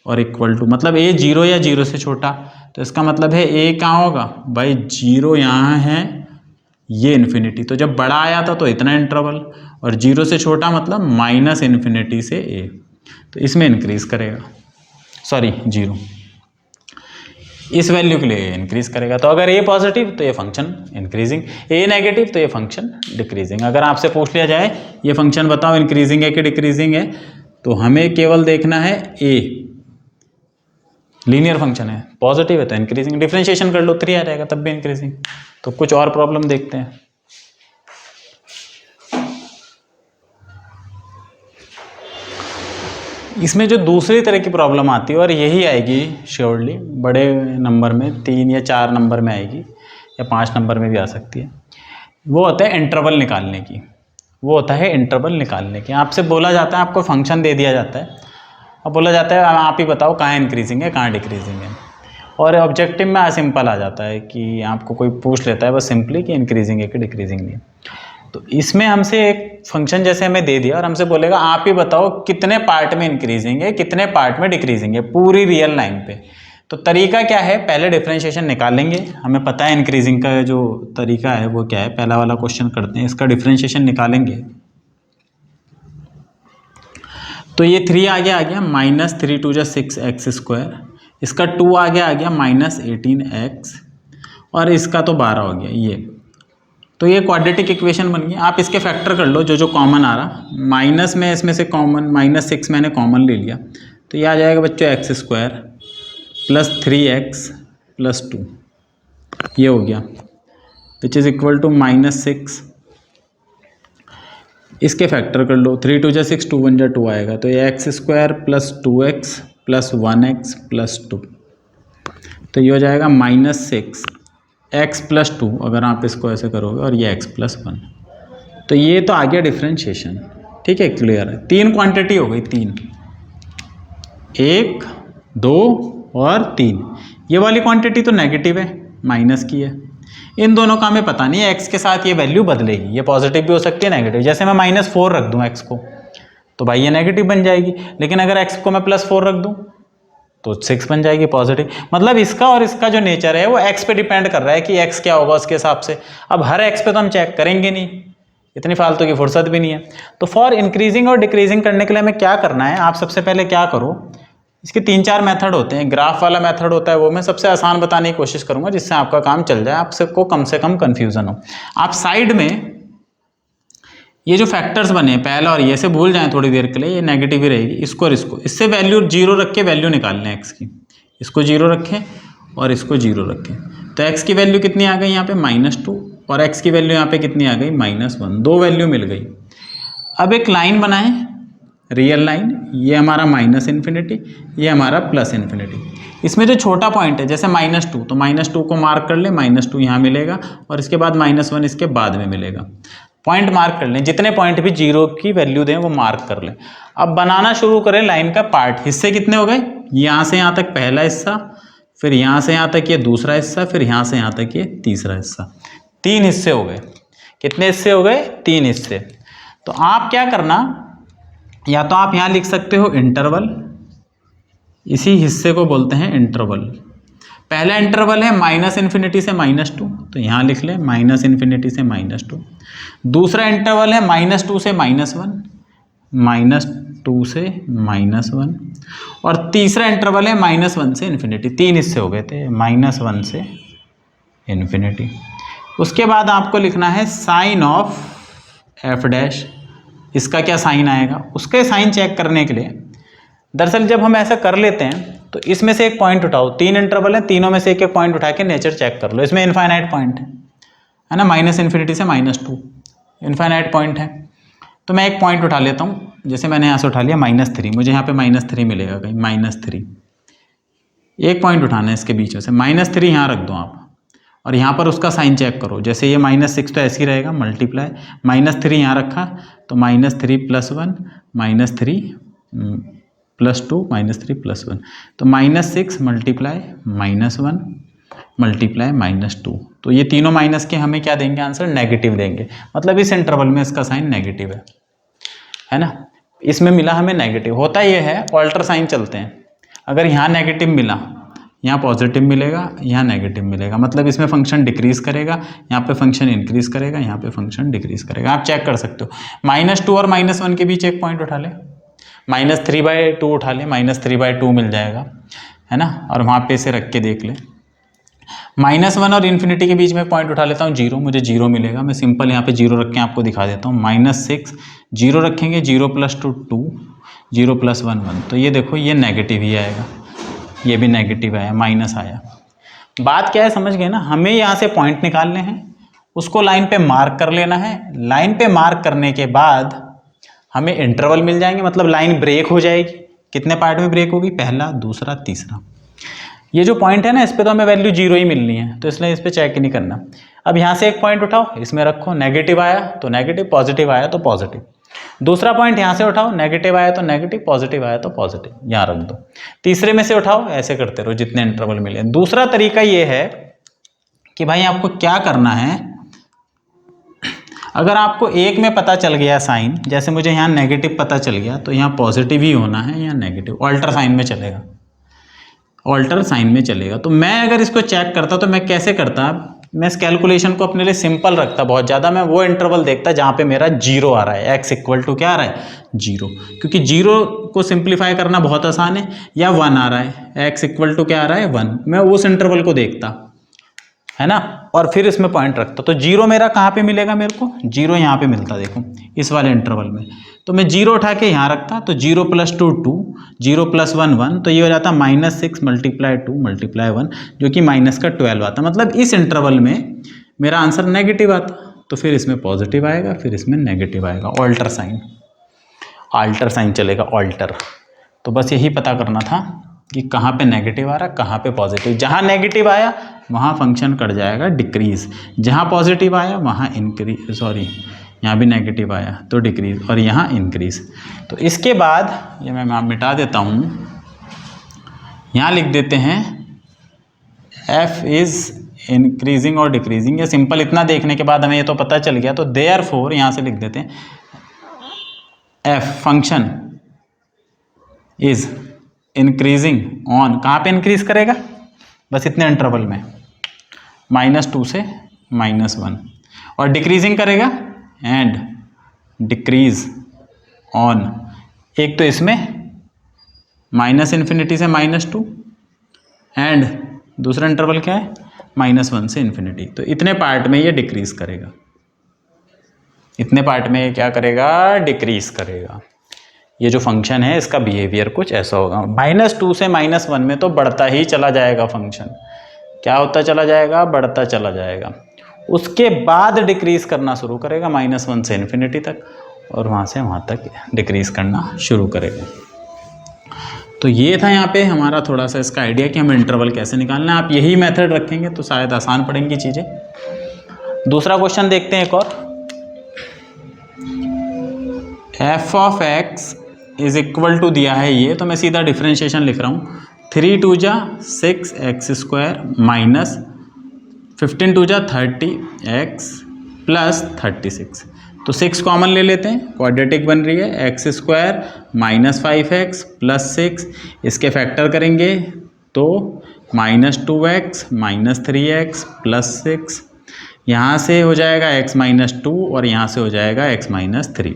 और इक्वल टू, मतलब ए 0 या 0 से छोटा, तो इसका मतलब है ए कहाँ होगा? भाई 0 यहाँ है, ये इन्फिनिटी। तो जब बड़ा आया था तो इतना इंटरवल, और 0 से छोटा मतलब -इन्फिनिटी से ए, तो इसमें इंक्रीज करेगा, सॉरी 0, इस वैल्यू के लिए इंक्रीज करेगा। तो अगर ए पॉजिटिव तो ये फंक्शन इंक्रीजिंग, ए नेगेटिव तो ये फंक्शन डिक्रीजिंग। अगर आपसे पूछ लिया जाए ये फंक्शन बताओ इंक्रीजिंग है कि डिक्रीजिंग है, तो हमें केवल देखना है ए, लीनियर फंक्शन है, पॉजिटिव है तो इंक्रीजिंग, डिफरेंशिएशन कर लो 3 आ जाएगा तब भी इंक्रीजिंग। तो कुछ और प्रॉब्लम देखते हैं। इसमें जो दूसरी तरह की प्रॉब्लम आती है, और यही आएगी श्योरली बड़े नंबर में, 3 या 4 नंबर में आएगी या 5 नंबर में भी आ सकती है, वो होता है इंटरवल निकालने की। आपसे बोला जाता है, आपको फंक्शन दे दिया जाता है, अब बोला जाता है आप ही बताओ कहाँ इंक्रीजिंग है कहाँ डिक्रीजिंग है। और ऑब्जेक्टिव में सिंपल आ जाता है कि आपको कोई पूछ लेता है बस सिंपली कि इंक्रीजिंग है कि डिक्रीजिंग नहीं है। तो इसमें हमसे एक फंक्शन जैसे हमें दे दिया और हमसे बोलेगा आप ही बताओ कितने पार्ट में इंक्रीजिंग है कितने पार्ट में डिक्रीजिंग है पूरी रियल लाइन पे। तो तरीका क्या है? पहले डिफरेंशिएशन निकालेंगे, हमें पता है इंक्रीजिंग का जो तरीका है वो क्या है। पहला वाला क्वेश्चन करते हैं, इसका डिफरेंशिएशन निकालेंगे। तो ये 3 आ गया -3 2 6x², इसका 2 आ गया -18x, और इसका तो 12 हो गया ये। तो ये क्वाड्रेटिक इक्वेशन बन गई। आप इसके फैक्टर कर लो, जो जो कॉमन आ रहा, माइनस में इसमें से कॉमन -6 मैंने कॉमन ले लिया, तो ये आ जाएगा बच्चों x² + 3x + 2, ये हो गया, विच इज़ इक्वल टू -6। इसके फैक्टर कर लो, 3 2 6 2 1 2 आएगा, तो ये x² + 2x + 1x + 2, तो ये हो जाएगा -6 x + 2, अगर आप इसको ऐसे करोगे, और ये x + 1। तो ये तो आ गया डिफरेंशिएशन, ठीक है, क्लियर है। 3 क्वांटिटी हो गई, 3, 1 2 और 3। ये वाली क्वांटिटी तो नेगेटिव है, माइनस की है। इन दोनों का हमें पता नहीं है, x के साथ ये वैल्यू बदलेगी, ये पॉजिटिव भी हो सकती है नेगेटिव। जैसे मैं -4 रख दूं x को, तो भाई ये नेगेटिव बन जाएगी, लेकिन अगर x को मैं +4 रख दूं तो 6 बन जाएगी पॉजिटिव। मतलब इसका और इसका जो नेचर है वो x पे डिपेंड कर रहा है कि x क्या होगा उसके हिसाब से। अब हर x पे तो हम चेक करेंगे नहीं, इतनी फालतू की फुर्सत भी नहीं है। तो फॉर इंक्रीजिंग और डिक्रीजिंग करने के लिए हमें क्या करना है, आप सबसे पहले क्या करो, इसके 3-4 मेथड होते हैं। ग्राफ वाला मेथड होता है, वो मैं सबसे आसान बताने की कोशिश करूंगा जिससे आपका काम चल जाए, आप सबको कम से कम कंफ्यूजन हो। आप साइड में ये जो फैक्टर्स बने हैं पहला और ये से भूल जाएं थोड़ी देर के लिए, ये नेगेटिव ही रहेगी, इसको और इसको, इससे वैल्यू 0 रख के वैल्यू निकाल लें एक्स की। इसको 0 रखें और इसको 0 रखें, तो एक्स की वैल्यू कितनी आ गई यहाँ पे -2 और एक्स की वैल्यू यहाँ पे कितनी आ गई -1, 2 वैल्यू मिल गई। अब एक लाइन बनाएं, रियल लाइन, ये हमारा -∞, ये हमारा +∞। इसमें जो छोटा पॉइंट है जैसे -2, तो -2 को मार्क कर ले, -2 यहाँ मिलेगा और इसके बाद -1 इसके बाद में मिलेगा। पॉइंट मार्क कर लें, जितने पॉइंट भी 0 की वैल्यू दें वो मार्क कर लें। अब बनाना शुरू करें लाइन का पार्ट। हिस्से कितने हो गए, यहाँ से यहाँ तक पहला हिस्सा, फिर यहाँ से यहाँ तक ये दूसरा हिस्सा, फिर यहाँ से यहाँ तक ये तीसरा हिस्सा। 3 हिस्से हो गए। कितने हिस्से हो गए, 3 हिस्से। तो आप क्या करना, या तो आप यहाँ लिख सकते हो इंटरवल, इसी हिस्से को बोलते हैं इंटरवल। पहला इंटरवल है -∞ से -2, तो यहाँ लिख लें -∞ से -2। दूसरा इंटरवल है -2 से -1, -2 से -1। और तीसरा इंटरवल है -1 से ∞। 3 हिस्से हो गए थे, -1 से ∞। उसके बाद आपको लिखना है साइन ऑफ f'। इसका क्या साइन आएगा, उसके साइन चेक करने के लिए दरअसल जब हम ऐसा कर लेते हैं तो इसमें से एक पॉइंट उठाओ, 3 इंटरवल है, तीनों में से एक एक पॉइंट उठा के नेचर चेक कर लो। इसमें इनफाइनाइट पॉइंट है ना, -∞ से -2 इनफाइनाइट पॉइंट है। तो मैं एक पॉइंट उठा लेता हूँ, जैसे मैंने यहाँ से उठा लिया -3, मुझे यहाँ पे -3 मिलेगा कहीं, -3। एक पॉइंट उठाना है इसके बीच में से, -3 यहाँ रख दो आप और यहाँ पर उसका साइन चेक करो। जैसे ये -6 तो ऐसे ही रहेगा, मल्टीप्लाई, -3 यहाँ रखा तो -3 + 1 -3 + 2 -3 + 1, तो -6 × -1 × -2। तो ये तीनों माइनस के हमें क्या देंगे आंसर, नेगेटिव देंगे। मतलब इस इंटरवल में इसका साइन नेगेटिव है ना। इसमें मिला हमें नेगेटिव। होता ये है, ऑल्टर साइन चलते हैं। अगर यहाँ नेगेटिव मिला, यहाँ पॉजिटिव मिलेगा, यहाँ नेगेटिव मिलेगा, मतलब इसमें फंक्शन डिक्रीज करेगा, यहाँ पे फंक्शन इंक्रीज करेगा, यहाँ पे फंक्शन डिक्रीज करेगा। आप चेक कर सकते हो। -2 और -1 के बीच एक पॉइंट उठा ले, -3/2 उठा ले, -3/2 मिल जाएगा, है ना। और वहाँ पे इसे रख के देख ले। -1 और ∞ के बीच में पॉइंट उठा लेता हूँ 0, मुझे 0 मिलेगा। मैं सिंपल यहाँ पे 0 रख के आपको दिखा देता हूँ। -6, 0 रखेंगे, 0 + 2 2, 0 + 1 1। तो ये देखो, ये नेगेटिव ही आएगा, ये भी नेगेटिव आया, माइनस आया। बात क्या है समझ गए ना, हमें यहाँ से पॉइंट निकालने हैं, उसको लाइन पे मार्क कर लेना है। लाइन पे मार्क करने के बाद हमें इंटरवल मिल जाएंगे, मतलब लाइन ब्रेक हो जाएगी। कितने पार्ट में ब्रेक होगी, पहला, दूसरा, तीसरा। ये जो पॉइंट है ना, इस पे तो हमें वैल्यू 0 ही मिलनी है, तो इसलिए इस पे चेक ही नहीं करना। अब यहाँ से एक पॉइंट उठाओ, इसमें रखो, नेगेटिव आया तो नेगेटिव, पॉजिटिव आया तो पॉजिटिव। दूसरा पॉइंट यहाँ से उठाओ, नेगेटिव आया तो नेगेटिव, पॉजिटिव आया तो पॉजिटिव, यहाँ रख दो। तीसरे में से उठाओ, ऐसे करते रहो जितने इंटरवल मिले। दूसरा तरीका ये है कि भाई आपको क्या करना है, अगर आपको एक में पता चल गया साइन, जैसे मुझे यहाँ नेगेटिव पता चल गया, तो यहाँ पॉजिटिव ही होना है, यहाँ नेगेटिव, ऑल्टर साइन में चलेगा, ऑल्टर साइन में चलेगा। तो मैं अगर इसको चेक करता तो मैं कैसे करता, मैं इस कैलकुलेशन को अपने लिए सिंपल रखता बहुत ज़्यादा। मैं वो इंटरवल देखता जहाँ पे मेरा 0 आ रहा है, x = क्या आ रहा है, 0, क्योंकि 0 को सिंप्लीफाई करना बहुत आसान है। या 1 आ रहा है, x = क्या आ रहा है, 1, मैं उस इंटरवल को देखता, है ना, और फिर इसमें पॉइंट रखता। तो 0 मेरा कहाँ पे मिलेगा, मेरे को 0 यहाँ पे मिलता, देखो इस वाले इंटरवल में। तो मैं 0 उठा के यहाँ रखता, तो 0 + 2 2, 0 + 1 1, तो ये हो जाता -6 × 2 × 1, जो कि -12 आता। मतलब इस इंटरवल में मेरा आंसर नेगेटिव आता, तो फिर इसमें पॉजिटिव आएगा, फिर इसमें नेगेटिव आएगा, ऑल्टर साइन, ऑल्टर साइन चलेगा, ऑल्टर। तो बस यही पता करना था कि कहाँ पे नेगेटिव आ रहा है, कहाँ पे पॉजिटिव। जहाँ नेगेटिव आया वहाँ फंक्शन कट जाएगा डिक्रीज, जहाँ पॉजिटिव आया वहाँ इंक्रीज, सॉरी यहाँ भी नेगेटिव आया तो डिक्रीज, और यहाँ इंक्रीज। तो इसके बाद ये मैं मिटा देता हूँ, यहाँ लिख देते हैं f इज़ इंक्रीजिंग और डिक्रीजिंग। ये सिंपल इतना देखने के बाद हमें ये तो पता चल गया, तो देयरफॉर यहाँ से लिख देते हैं f function is increasing on, कहाँ पे इंक्रीज करेगा, बस इतने इंटरवल में, -2 से -1, और डिक्रीजिंग करेगा एंड डिक्रीज ऑन, एक तो इसमें -∞ से -2 एंड दूसरा इंटरवल क्या है, -1 से ∞। तो इतने पार्ट में ये डिक्रीज करेगा, इतने पार्ट में ये क्या करेगा, डिक्रीज करेगा। ये जो फंक्शन है इसका बिहेवियर कुछ ऐसा होगा। -2 से -1 में तो बढ़ता ही चला जाएगा फंक्शन, क्या होता चला जाएगा, बढ़ता चला जाएगा। उसके बाद डिक्रीज करना शुरू करेगा -1 से ∞ तक, और वहाँ से वहाँ तक डिक्रीज करना शुरू करेगा। तो ये था यहाँ पे हमारा थोड़ा सा इसका आइडिया कि हमें इंटरवल कैसे निकालना है। आप यही मेथड रखेंगे तो शायद आसान पड़ेंगी चीज़ें। दूसरा क्वेश्चन देखते हैं एक और। f(x) इज इक्वल टू दिया है ये, तो मैं सीधा डिफ्रेंशिएशन लिख रहा हूँ। 3 2 जा 6x² माइनस 15 2 जा 30x प्लस 36। तो 6 कॉमन ले लेते हैं, क्वाड्रेटिक बन रही है, x² माइनस 5x प्लस 6, इसके फैक्टर करेंगे तो -2x माइनस 3x प्लस 6, यहाँ से हो जाएगा x माइनस 2 और यहाँ से हो जाएगा x माइनस 3।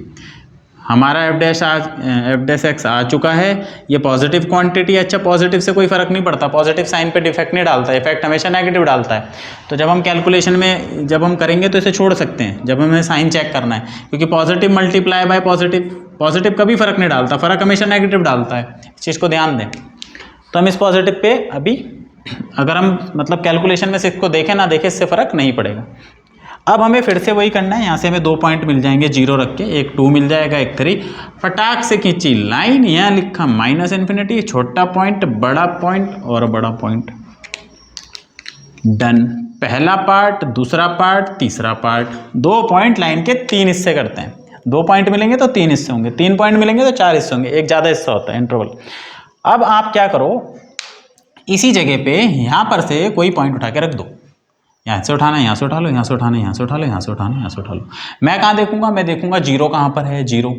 हमारा f'(x) आ चुका है। ये पॉजिटिव क्वांटिटी, अच्छा पॉजिटिव से कोई फर्क नहीं पड़ता, पॉजिटिव साइन पे डिफेक्ट नहीं डालता, इफेक्ट हमेशा नेगेटिव डालता है। तो जब हम कैलकुलेशन में जब हम करेंगे तो इसे छोड़ सकते हैं जब हमें साइन चेक करना है, क्योंकि पॉजिटिव मल्टीप्लाई बाय पॉजिटिव कभी फर्क नहीं डालता, फर्क हमेशा नेगेटिव डालता है, इस चीज़ को ध्यान दें। तो हम इस पॉजिटिव पे अभी अगर हम मतलब कैलकुलेशन में से इसको देखें ना देखें, इससे फर्क नहीं पड़ेगा। अब हमें फिर से वही करना है, यहाँ से हमें 2 पॉइंट मिल जाएंगे 0 रख के, एक 2 मिल जाएगा एक 3, फटाक से खींची लाइन, यहाँ लिखा -∞, छोटा पॉइंट बड़ा पॉइंट और बड़ा पॉइंट, डन। पहला पार्ट, दूसरा पार्ट, तीसरा पार्ट, 2 पॉइंट लाइन के 3 हिस्से करते हैं। 2 पॉइंट मिलेंगे तो 3 हिस्से होंगे, 3 पॉइंट मिलेंगे तो 4 हिस्से होंगे, एक ज़्यादा हिस्सा होता है इंटरवल। अब आप क्या करो, इसी जगह पे यहाँ पर से कोई पॉइंट उठा के रख दो, यहाँ से उठाना, यहाँ से उठा लो, यहाँ से उठाना, यहाँ से उठा लो, यहाँ से उठाना, यहाँ से उठा लो। मैं कहाँ देखूंगा, मैं देखूंगा 0 कहाँ पर है, 0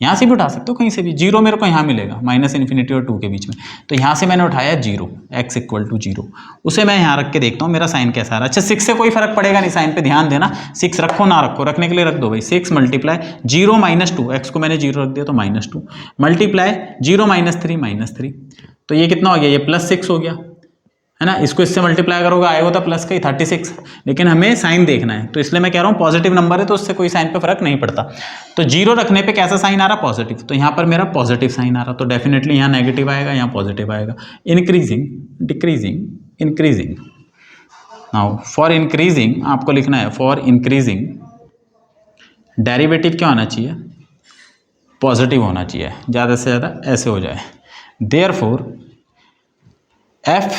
यहाँ से भी उठा सकते हो कहीं से भी, 0 मेरे को यहाँ मिलेगा -∞ और 2 के बीच में। तो यहाँ से मैंने उठाया 0, x = 0, उसे मैं यहाँ रख के देखता हूँ मेरा साइन कैसा आ रहा है। अच्छा 6 से कोई फर्क पड़ेगा नहीं, साइन पे ध्यान देना, 6 रखो ना रखो, रखने के लिए रख दो भाई। 6 मल्टीप्लाई 0 - 2, x को मैंने 0 रख दिया तो -2, मल्टीप्लाई 0 - 3 -3, तो ये कितना हो गया, ये +6 हो गया, है ना। इसको इससे मल्टीप्लाई करोगे आएगा तो प्लस का ही 36, लेकिन हमें साइन देखना है, तो इसलिए मैं कह रहा हूँ पॉजिटिव नंबर है तो उससे कोई साइन पे फर्क नहीं पड़ता। तो 0 रखने पे कैसा साइन आ रहा, पॉजिटिव, तो यहाँ पर मेरा पॉजिटिव साइन आ रहा, तो डेफिनेटली यहाँ नेगेटिव आएगा, यहाँ पॉजिटिव आएगा। Increasing, decreasing, increasing. Now for increasing आपको लिखना है, फॉर इंक्रीजिंग डेरिवेटिव क्या होना चाहिए, पॉजिटिव होना चाहिए, ज़्यादा से ज़्यादा ऐसे हो जाए। Therefore f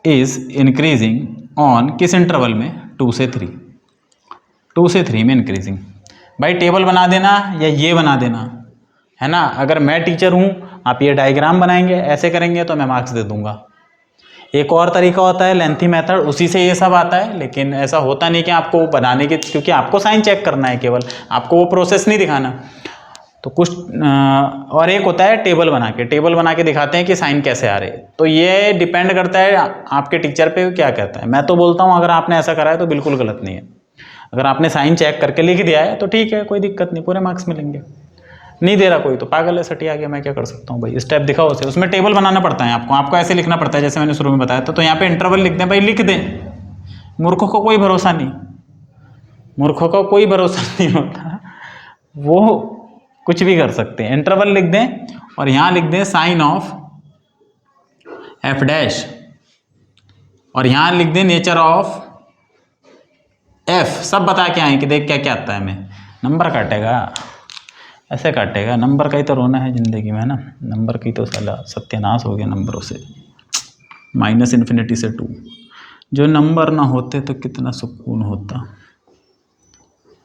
is increasing on किस इंटरवल में, 2 से 3, 2 से 3 में इंक्रीजिंग। भाई टेबल बना देना या ये बना देना, है ना। अगर मैं टीचर हूँ, आप ये डायग्राम बनाएंगे, ऐसे करेंगे तो मैं मार्क्स दे दूंगा। एक और तरीका होता है लेंथी मेथड, उसी से ये सब आता है, लेकिन ऐसा होता नहीं कि आपको बनाने के, क्योंकि आपको साइन चेक करना है केवल, आपको वो प्रोसेस नहीं दिखाना। तो कुछ और एक होता है टेबल बना के दिखाते हैं कि साइन कैसे आ रहे हैं। तो ये डिपेंड करता है आपके टीचर पे क्या कहता है। मैं तो बोलता हूँ अगर आपने ऐसा करा है तो बिल्कुल गलत नहीं है। अगर आपने साइन चेक करके लिख दिया है तो ठीक है, कोई दिक्कत नहीं, पूरे मार्क्स मिलेंगे। नहीं दे रहा कोई तो पागल है, सटी आ गया, मैं क्या कर सकता हूँ भाई। स्टेप दिखाओ उसे, उसमें टेबल बनाना पड़ता है आपको ऐसे लिखना पड़ता है जैसे मैंने शुरू में बताया था। तो यहाँ पे इंटरवल लिख दें भाई, लिख दें, मूर्खों को कोई भरोसा नहीं, मूर्खों का कोई भरोसा नहीं होता, वो कुछ भी कर सकते हैं। इंटरवल लिख दें और यहाँ लिख दें साइन ऑफ f' और यहाँ लिख दें नेचर ऑफ f, सब बता के आए कि देख क्या क्या आता है हमें। नंबर काटेगा, ऐसे काटेगा, नंबर का ही तो रोना है ज़िंदगी में, है ना। नंबर की तो साला सत्यानाश हो गया नंबरों से, -∞ से 2। जो नंबर ना होते तो कितना सुकून होता,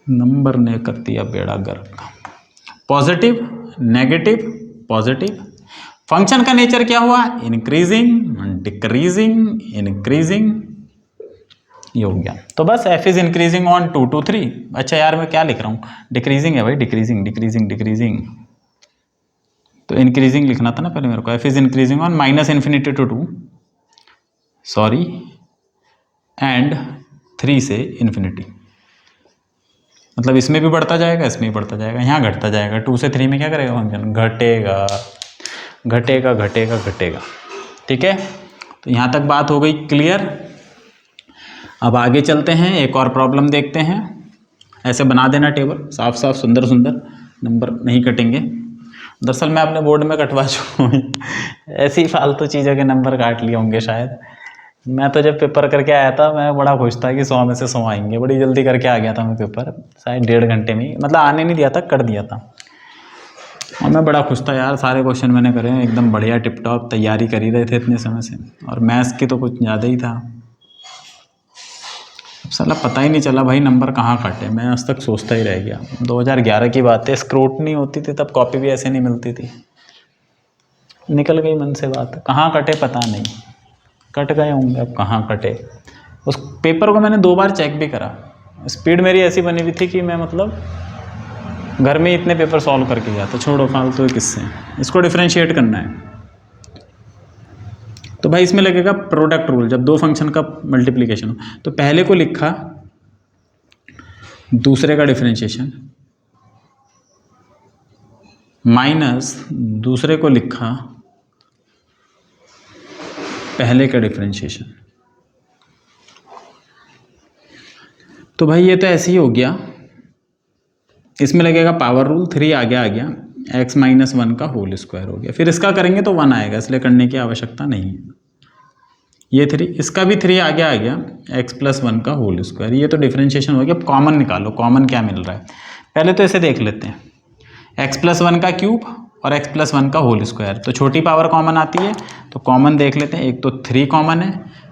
नंबर ने कर दिया बेड़ा गर्क। Positive, negative, positive. फंक्शन का नेचर क्या हुआ, इंक्रीजिंग, डिक्रीजिंग, इंक्रीजिंग, ये हो गया। तो बस f is increasing on 2 to 3। अच्छा यार मैं क्या लिख रहा हूँ, डिक्रीजिंग है भाई, डिक्रीजिंग, डिक्रीजिंग, डिक्रीजिंग। तो इंक्रीजिंग लिखना था ना पहले मेरे को, F is increasing on minus infinity to 2, sorry, and 3 से इन्फिनिटी। मतलब इसमें भी बढ़ता जाएगा, इसमें भी बढ़ता जाएगा, यहाँ घटता जाएगा। 2 से 3 में क्या करेगा फंक्शन, घटेगा घटेगा घटेगा घटेगा। ठीक है, तो यहाँ तक बात हो गई क्लियर। अब आगे चलते हैं, एक और प्रॉब्लम देखते हैं। ऐसे बना देना टेबल, साफ साफ सुंदर सुंदर, नंबर नहीं कटेंगे। दरअसल मैं अपने बोर्ड में कटवा चुका हूँ ऐसी फालतू चीज़ों के नंबर काट लिए होंगे शायद। मैं तो जब पेपर करके आया था मैं बड़ा खुश था कि 100 में से 100 आएंगे, बड़ी जल्दी करके आ गया था मैं पेपर, शायद 1.5 घंटे में ही, मतलब आने नहीं दिया था, कर दिया था। और मैं बड़ा खुश था यार, सारे क्वेश्चन मैंने करे हैं एकदम बढ़िया टिप टॉप, तैयारी कर ही रहे थे इतने समय से, और मैथ्स की तो कुछ ज़्यादा ही था। अब साला पता ही नहीं चला भाई नंबर कहाँ काटे, मैं आज तक सोचता ही रह गया। 2011 की बात है, स्क्रूटनी होती थी तब, कॉपी भी ऐसे नहीं मिलती थी। निकल गई मन से बात, कहाँ कटे पता नहीं, कट गए होंगे, अब कहाँ कटे। उस पेपर को मैंने 2 बार चेक भी करा, स्पीड मेरी ऐसी बनी हुई थी कि मैं मतलब घर में इतने पेपर सॉल्व करके गया था। छोड़ो फालतू किससे, इसको डिफरेंशिएट करना है। तो भाई इसमें लगेगा प्रोडक्ट रूल, जब 2 फंक्शन का मल्टीप्लिकेशन हो तो पहले को लिखा, दूसरे का डिफरेंशिएशन, माइनस दूसरे को लिखा, पहले का डिफरेंशिएशन। तो भाई ये तो ऐसे ही हो गया। इसमें लगेगा पावर रूल, 3 आगे आ गया, x माइनस 1 का होल स्क्वायर हो गया। फिर इसका करेंगे तो 1 आएगा, इसलिए करने की आवश्यकता नहीं है। ये 3, इसका भी 3 आगे आ गया, x प्लस 1 का होल स्क्वायर। ये तो डिफरेंशिएशन हो गया। अब कॉमन निकालो, कॉमन क्या मिल रहा है पहले तो इसे देख लेते हैं, x प्लस 1 का क्यूब और x प्लस 1 का होल स्क्वायर। तो छोटी पावर कॉमन आती है, तो कॉमन देख लेते हैं। एक तो 3 कॉमन है,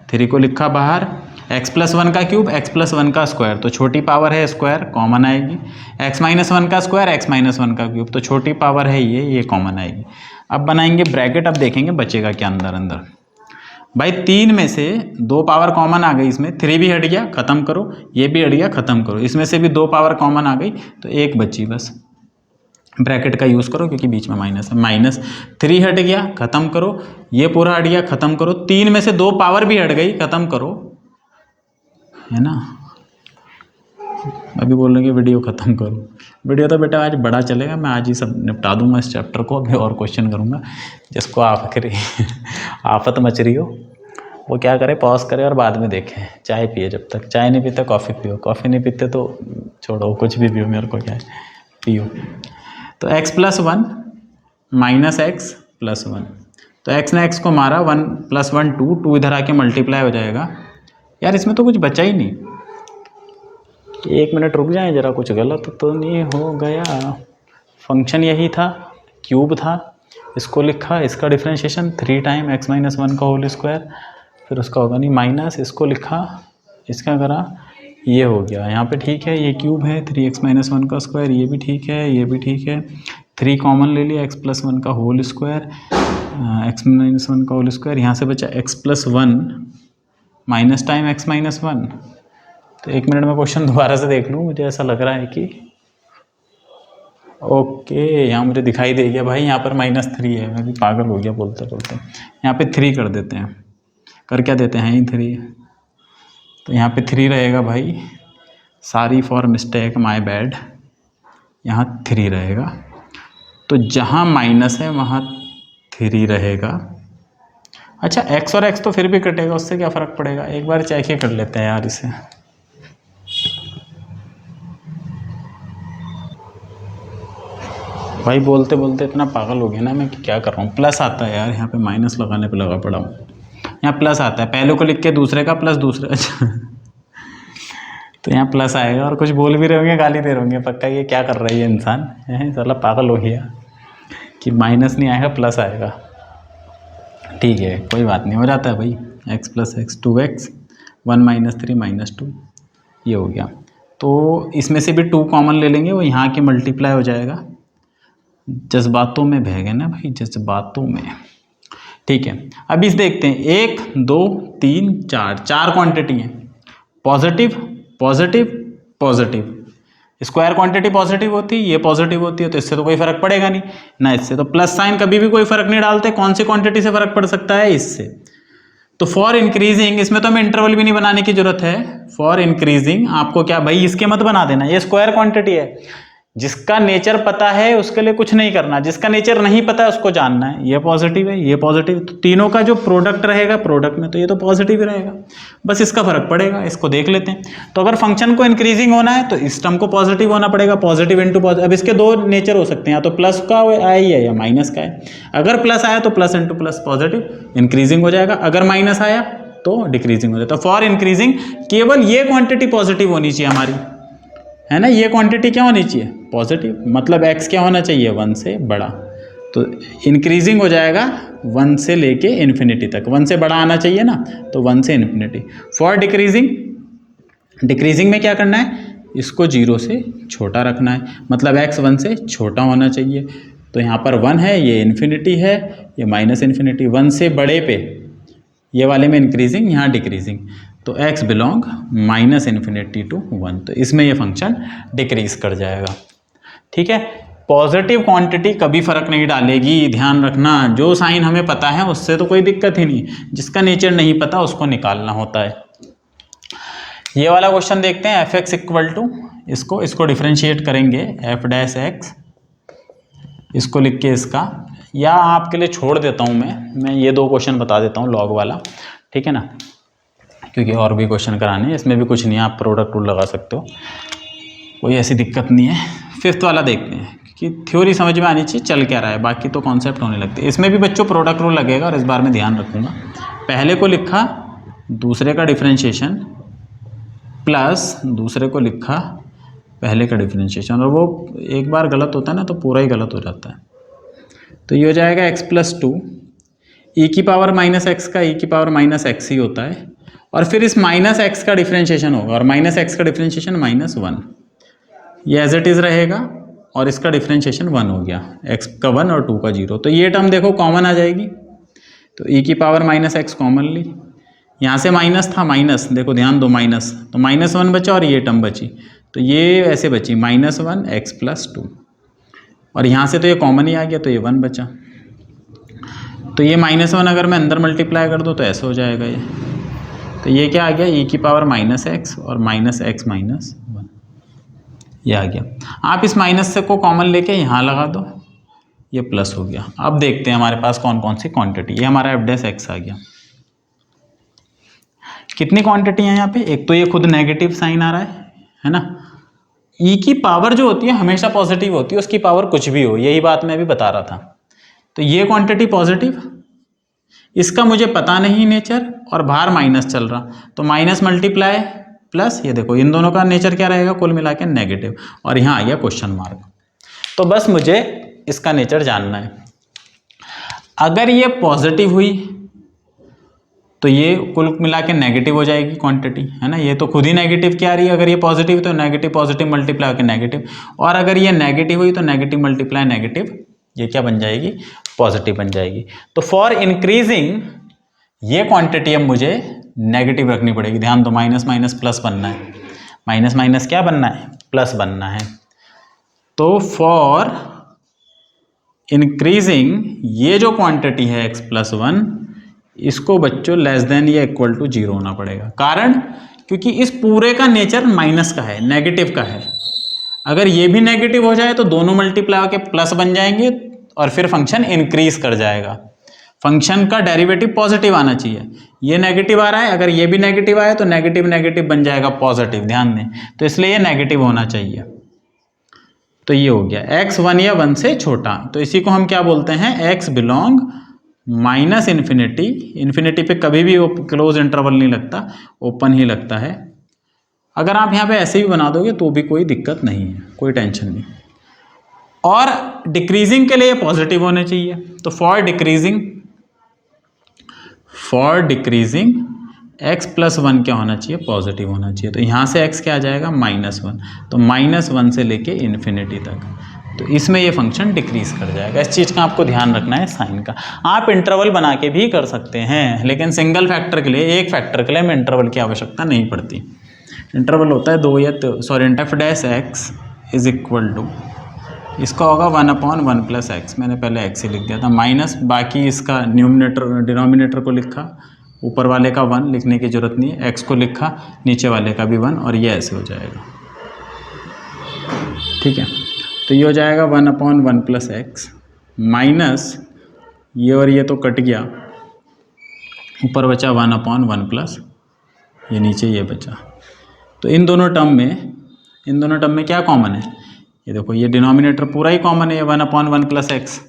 3 को लिखा बाहर, x प्लस 1 का क्यूब, x प्लस 1 का स्क्वायर, तो छोटी पावर है स्क्वायर, कॉमन आएगी। x माइनस 1 का स्क्वायर, x माइनस 1 का क्यूब, तो छोटी पावर है ये कॉमन आएगी। अब बनाएंगे ब्रैकेट, अब देखेंगे बचेगा क्या अंदर अंदर। भाई 3 में से 2 पावर कॉमन आ गई, इसमें 3 भी हट गया, खत्म करो, ये भी हट गया, खत्म करो। इसमें से भी 2 पावर कॉमन आ गई, तो 1 बची बस। ब्रैकेट का यूज़ करो क्योंकि बीच में माइनस है, माइनस 3 हट गया, खत्म करो, ये पूरा हट गया, खत्म करो। 3 में से 2 पावर भी हट गई, खत्म करो, है ना। अभी बोल रहे कि वीडियो ख़त्म करो, वीडियो तो बेटा आज बड़ा चलेगा, मैं आज ही सब निपटा दूंगा इस चैप्टर को। अभी और क्वेश्चन करूंगा, जिसको आफत मच रही हो वो क्या करे, पॉज करे और बाद में देखें। चाय पिए, जब तक चाय नहीं पीते कॉफ़ी पियो, कॉफ़ी नहीं पीते तो छोड़ो, कुछ भी पियो, मेरे को क्या है, पियो। तो x plus 1 minus x plus 1, तो x ने x को मारा, 1 प्लस 1 2 इधर आके मल्टीप्लाई हो जाएगा। यार इसमें तो कुछ बचा ही नहीं, 1 मिनट रुक जाए जरा, कुछ गलत तो नहीं हो गया। फंक्शन यही था, क्यूब था, इसको लिखा, इसका डिफरेंशिएशन 3 टाइम x माइनस 1 का होल स्क्वायर, फिर उसका होगा नहीं माइनस, इसको लिखा, इसका करा, ये हो गया। यहाँ पे ठीक है, ये क्यूब है, 3x माइनस 1 का स्क्वायर, ये भी ठीक है, ये भी ठीक है। 3 कॉमन ले लिया, x प्लस 1 का होल स्क्वायर, x माइनस 1 का होल स्क्वायर, यहाँ से बचा x plus 1 minus time x minus 1। तो 1 मिनट में क्वेश्चन दोबारा से देख लूँ, मुझे ऐसा लग रहा है कि ओके, यहाँ मुझे दिखाई दे गया भाई, यहाँ पर -3 है, मैं भी पागल हो गया बोलते बोलते। यहाँ पे 3 कर देते हैं, कर क्या देते हैं, 3, तो यहाँ पे 3 रहेगा भाई, sorry for mistake, my bad, यहाँ 3 रहेगा। तो जहाँ माइनस है वहाँ 3 रहेगा। अच्छा x और x तो फिर भी कटेगा, उससे क्या फ़र्क पड़ेगा, एक बार चेक ही कर लेते हैं यार इसे। भाई बोलते बोलते इतना पागल हो गया ना मैं कि क्या कर रहा हूँ। प्लस आता है यार, यहाँ पे माइनस लगाने पे लगा पड़ा हूँ, यहाँ प्लस आता है, पहले को लिख के दूसरे का प्लस दूसरे, अच्छा तो यहाँ प्लस आएगा। और कुछ बोल भी रहे होंगे, गाली दे रहे होंगे पक्का, ये क्या कर रहा है ये इंसान, है साला पागल हो गया कि माइनस नहीं आएगा प्लस आएगा। ठीक है कोई बात नहीं, हो जाता है भाई, x plus x 2x, 1 minus 3 minus 2, ये हो गया। तो इसमें से भी 2 कॉमन ले लेंगे, वो यहाँ के मल्टीप्लाई हो जाएगा। जज्बातों में बह गए ना भाई, जज्बातों में। ठीक है, अब इस देखते हैं, 1 2 3 4 क्वांटिटी हैं, positive positive positive, square quantity positive होती है, ये पॉजिटिव होती है, तो इससे तो कोई फर्क पड़ेगा नहीं ना इससे। तो प्लस साइन कभी भी कोई फर्क नहीं डालते, कौन सी क्वांटिटी से फर्क पड़ सकता है, इससे। तो फॉर इंक्रीजिंग, इसमें तो हमें इंटरवल भी नहीं बनाने की जरूरत है। फॉर इंक्रीजिंग आपको क्या भाई, इसके मत बना देना, ये स्क्वायर क्वांटिटी है। जिसका नेचर पता है उसके लिए कुछ नहीं करना, जिसका नेचर नहीं पता है उसको जानना है। ये पॉजिटिव है, ये पॉजिटिव, तो तीनों का जो प्रोडक्ट रहेगा प्रोडक्ट में, तो ये तो पॉजिटिव ही रहेगा, बस इसका फर्क पड़ेगा। इसको देख लेते हैं। तो अगर फंक्शन को इंक्रीजिंग होना है तो इस टर्म को पॉजिटिव होना पड़ेगा, पॉजिटिव इंटू पॉजिटिव। अब इसके दो नेचर हो सकते हैं, या तो प्लस का आया है या माइनस का है। अगर प्लस आया तो plus into plus positive increasing हो जाएगा, अगर माइनस आया तो डिक्रीजिंग हो जाता है। तो फॉर इंक्रीजिंग केवल ये क्वांटिटी पॉजिटिव होनी चाहिए हमारी, है ना। ये क्वांटिटी क्या होनी चाहिए, पॉजिटिव, मतलब x क्या होना चाहिए, 1 से बड़ा। तो इंक्रीजिंग हो जाएगा 1 से लेके इन्फिनिटी तक, 1 से बड़ा आना चाहिए ना, तो 1 से इन्फिनिटी। फॉर डिक्रीजिंग, डिक्रीजिंग में क्या करना है, इसको 0 से छोटा रखना है, मतलब x 1 से छोटा होना चाहिए। तो यहाँ पर 1 है, ये इन्फिनिटी है, ये माइनस इन्फिनिटी। 1 से बड़े पे ये वाले में इंक्रीजिंग, यहाँ डिक्रीजिंग, तो x belong minus infinity to 1, तो इसमें ये फंक्शन डिक्रीज कर जाएगा। ठीक है, पॉजिटिव क्वांटिटी कभी फर्क नहीं डालेगी, ध्यान रखना। जो साइन हमें पता है उससे तो कोई दिक्कत ही नहीं, जिसका नेचर नहीं पता उसको निकालना होता है। ये वाला क्वेश्चन देखते हैं, f(x) इक्वल टू, इसको डिफ्रेंशिएट करेंगे, f'(x), इसको लिख के इसका, या आपके लिए छोड़ देता हूँ मैं ये दो क्वेश्चन बता देता हूँ लॉग वाला, ठीक है ना, क्योंकि और भी क्वेश्चन कराने हैं, इसमें भी कुछ नहीं है, आप प्रोडक्ट रूल लगा सकते हो, कोई ऐसी दिक्कत नहीं है। फिफ्थ वाला देखते हैं कि थ्योरी समझ में आनी चाहिए चल क्या रहा है, बाकी तो कॉन्सेप्ट होने लगते हैं। इसमें भी बच्चों प्रोडक्ट रूल लगेगा और इस बार में ध्यान रखूँगा। पहले को लिखा दूसरे का डिफ्रेंशिएशन प्लस दूसरे को लिखा पहले का डिफ्रेंशिएशन, और वो एक बार गलत होता है ना तो पूरा ही गलत हो जाता है। तो ये हो जाएगा x+2 e की पावर माइनस एक्स का e की पावर माइनस एक्स ही होता है, और फिर इस माइनस एक्स का डिफ्रेंशिएशन होगा, और माइनस एक्स का डिफ्रेंशिएशन -1, ये एज इट इज़ रहेगा, और इसका डिफ्रेंशिएशन 1 हो गया, x का 1 और 2 का 0। तो ये टर्म देखो कॉमन आ जाएगी, तो e की पावर माइनस एक्स कॉमन ली, यहाँ से माइनस था, माइनस देखो ध्यान दो, माइनस, तो -1 बचा और ये टर्म बची, तो ये ऐसे बची -1 x+2, और यहाँ से तो ये कॉमन ही आ गया, तो ये 1 बचा। तो ये -1 अगर मैं अंदर मल्टीप्लाई कर दूँ तो ऐसे हो जाएगा ये, तो ये क्या आ गया, e की पावर -x और -x-1, ये आ गया। आप इस माइनस से को कॉमन लेके यहाँ लगा दो, ये प्लस हो गया। अब देखते हैं हमारे पास कौन कौन सी क्वांटिटी, ये हमारा f' आ गया। कितनी क्वांटिटी है यहाँ पे, एक तो ये खुद नेगेटिव साइन आ रहा है ना। e की पावर जो होती है हमेशा पॉजिटिव होती है, उसकी पावर कुछ भी हो, यही बात मैं अभी बता रहा था। तो ये क्वांटिटी पॉजिटिव, इसका मुझे पता नहीं नेचर, और बाहर माइनस चल रहा, तो माइनस मल्टीप्लाई प्लस, ये देखो इन दोनों का नेचर क्या रहेगा, कुल मिला के नेगेटिव, और यहाँ आ गया क्वेश्चन मार्क। तो बस मुझे इसका नेचर जानना है। अगर ये पॉजिटिव हुई तो ये कुल मिला के नेगेटिव हो जाएगी क्वांटिटी, है ना, ये तो खुद ही नेगेटिव क्या आ रही है, अगर ये पॉजिटिव तो नेगेटिव पॉजिटिव मल्टीप्लाई होकर नेगेटिव, और अगर ये नेगेटिव हुई तो नेगेटिव मल्टीप्लाई नेगेटिव, ये क्या बन जाएगी, पॉजिटिव बन जाएगी। तो फॉर इंक्रीजिंग ये क्वांटिटी अब मुझे नेगेटिव रखनी पड़ेगी, ध्यान दो, माइनस माइनस प्लस बनना है, माइनस माइनस क्या बनना है, प्लस बनना है। तो फॉर इंक्रीजिंग ये जो क्वांटिटी है x+1, इसको बच्चों लेस देन या इक्वल टू 0 होना पड़ेगा। कारण, क्योंकि इस पूरे का नेचर माइनस का है, नेगेटिव का है। अगर ये भी नेगेटिव हो जाए तो दोनों मल्टीप्लाई होकर प्लस बन जाएंगे, और फिर फंक्शन इंक्रीज कर जाएगा। फंक्शन का डेरिवेटिव पॉजिटिव आना चाहिए, ये नेगेटिव आ रहा है, अगर ये भी नेगेटिव आया तो नेगेटिव नेगेटिव बन जाएगा पॉजिटिव, ध्यान दें। तो इसलिए ये नेगेटिव होना चाहिए। तो ये हो गया x 1 या 1 से छोटा, तो इसी को हम क्या बोलते हैं, x belong minus infinity, infinity पे कभी भी क्लोज इंटरवल नहीं लगता, ओपन ही लगता है। अगर आप यहाँ पे ऐसे भी बना दोगे तो भी कोई दिक्कत नहीं है, कोई टेंशन नहीं। और डिक्रीजिंग के लिए पॉजिटिव होने चाहिए, तो फॉर डिक्रीजिंग x+1 क्या होना चाहिए, पॉजिटिव होना चाहिए। तो यहाँ से x क्या आ जाएगा, -1, तो -1 से लेके इन्फिनिटी तक, तो इसमें ये फंक्शन डिक्रीज कर जाएगा। इस चीज़ का आपको ध्यान रखना है साइन का। आप इंटरवल बना के भी कर सकते हैं, लेकिन सिंगल फैक्टर के लिए, एक फैक्टर के लिए हमें इंटरवल की आवश्यकता नहीं पड़ती। इंटरवल होता है 2 या f'(x) इज इक्वल टू, इसका होगा 1/1 प्लस एक्स, मैंने पहले एक्स ही लिख दिया था, माइनस बाकी इसका न्यूमिनेटर डिनोमिनेटर को लिखा, ऊपर वाले का 1 लिखने की ज़रूरत नहीं है, एक्स को लिखा, नीचे वाले का भी 1, और ये ऐसे हो जाएगा। ठीक है, तो ये हो जाएगा 1/1 प्लस एक्स माइनस ये और ये तो कट गया, ऊपर बचा 1/1 प्लस ये नीचे ये बचा। तो इन दोनों टर्म में क्या कॉमन है, ये देखो ये डिनोमिनेटर पूरा ही कॉमन है, 1/1 प्लस एक्स,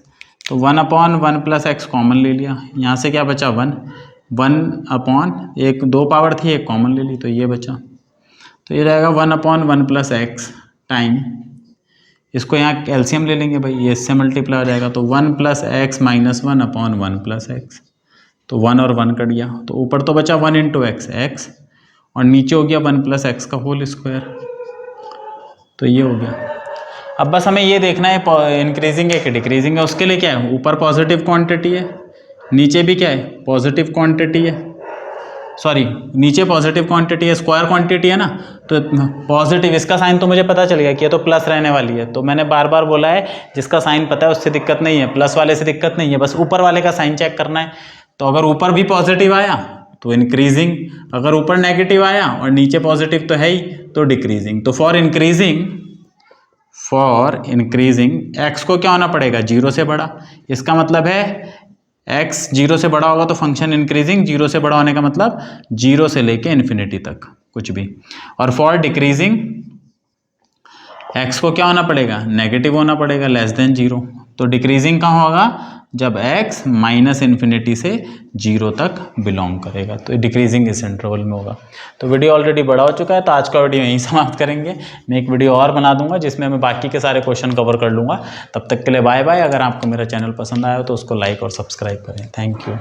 तो 1/1 प्लस एक्स कॉमन ले लिया, यहाँ से क्या बचा 1 एक 2 पावर थी, एक कॉमन ले ली, तो ये बचा। तो ये रहेगा 1/1 प्लस एक्स टाइम, इसको यहाँ एलसीएम ले लेंगे भाई, ये इससे मल्टीप्लाई हो जाएगा, तो 1 plus x minus 1/1 plus x, तो 1 और 1 कट गया, तो ऊपर तो बचा 1 इंटू एक्स, और नीचे हो गया 1 प्लस एक्स का होल स्क्वायर, तो ये हो गया। अब बस हमें ये देखना है इंक्रीजिंग है कि डिक्रीजिंग है, उसके लिए क्या है, ऊपर पॉजिटिव क्वांटिटी है, नीचे भी क्या है पॉजिटिव क्वांटिटी है, सॉरी नीचे पॉजिटिव क्वांटिटी है, स्क्वायर क्वांटिटी है ना, तो पॉजिटिव, इसका साइन तो मुझे पता चल गया कि ये तो प्लस रहने वाली है, तो मैंने बार बार बोला है जिसका साइन पता है उससे दिक्कत नहीं है, प्लस वाले से दिक्कत नहीं है, बस ऊपर वाले का साइन चेक करना है। तो अगर ऊपर भी पॉजिटिव आया तो इंक्रीजिंग, अगर ऊपर नेगेटिव आया और नीचे पॉजिटिव तो है ही तो डिक्रीजिंग। तो फॉर इंक्रीजिंग एक्स को क्या होना पड़ेगा, 0 से बड़ा, इसका मतलब है एक्स 0 से बड़ा होगा तो फंक्शन इंक्रीजिंग, 0 से बड़ा होने का मतलब 0 से लेके इन्फिनिटी तक कुछ भी। और फॉर डिक्रीजिंग एक्स को क्या होना पड़ेगा, नेगेटिव होना पड़ेगा, लेस देन 0। तो डिक्रीजिंग कहाँ होगा, जब x माइनस इन्फिनिटी से 0 तक बिलोंग करेगा, तो डिक्रीजिंग इस इंटरवल में होगा। तो वीडियो ऑलरेडी बड़ा हो चुका है, तो आज का वीडियो यहीं समाप्त करेंगे। मैं एक वीडियो और बना दूंगा जिसमें मैं बाकी के सारे क्वेश्चन कवर कर लूँगा। तब तक के लिए बाय बाय। अगर आपको मेरा चैनल पसंद आया तो उसको लाइक और सब्सक्राइब करें। Thank you.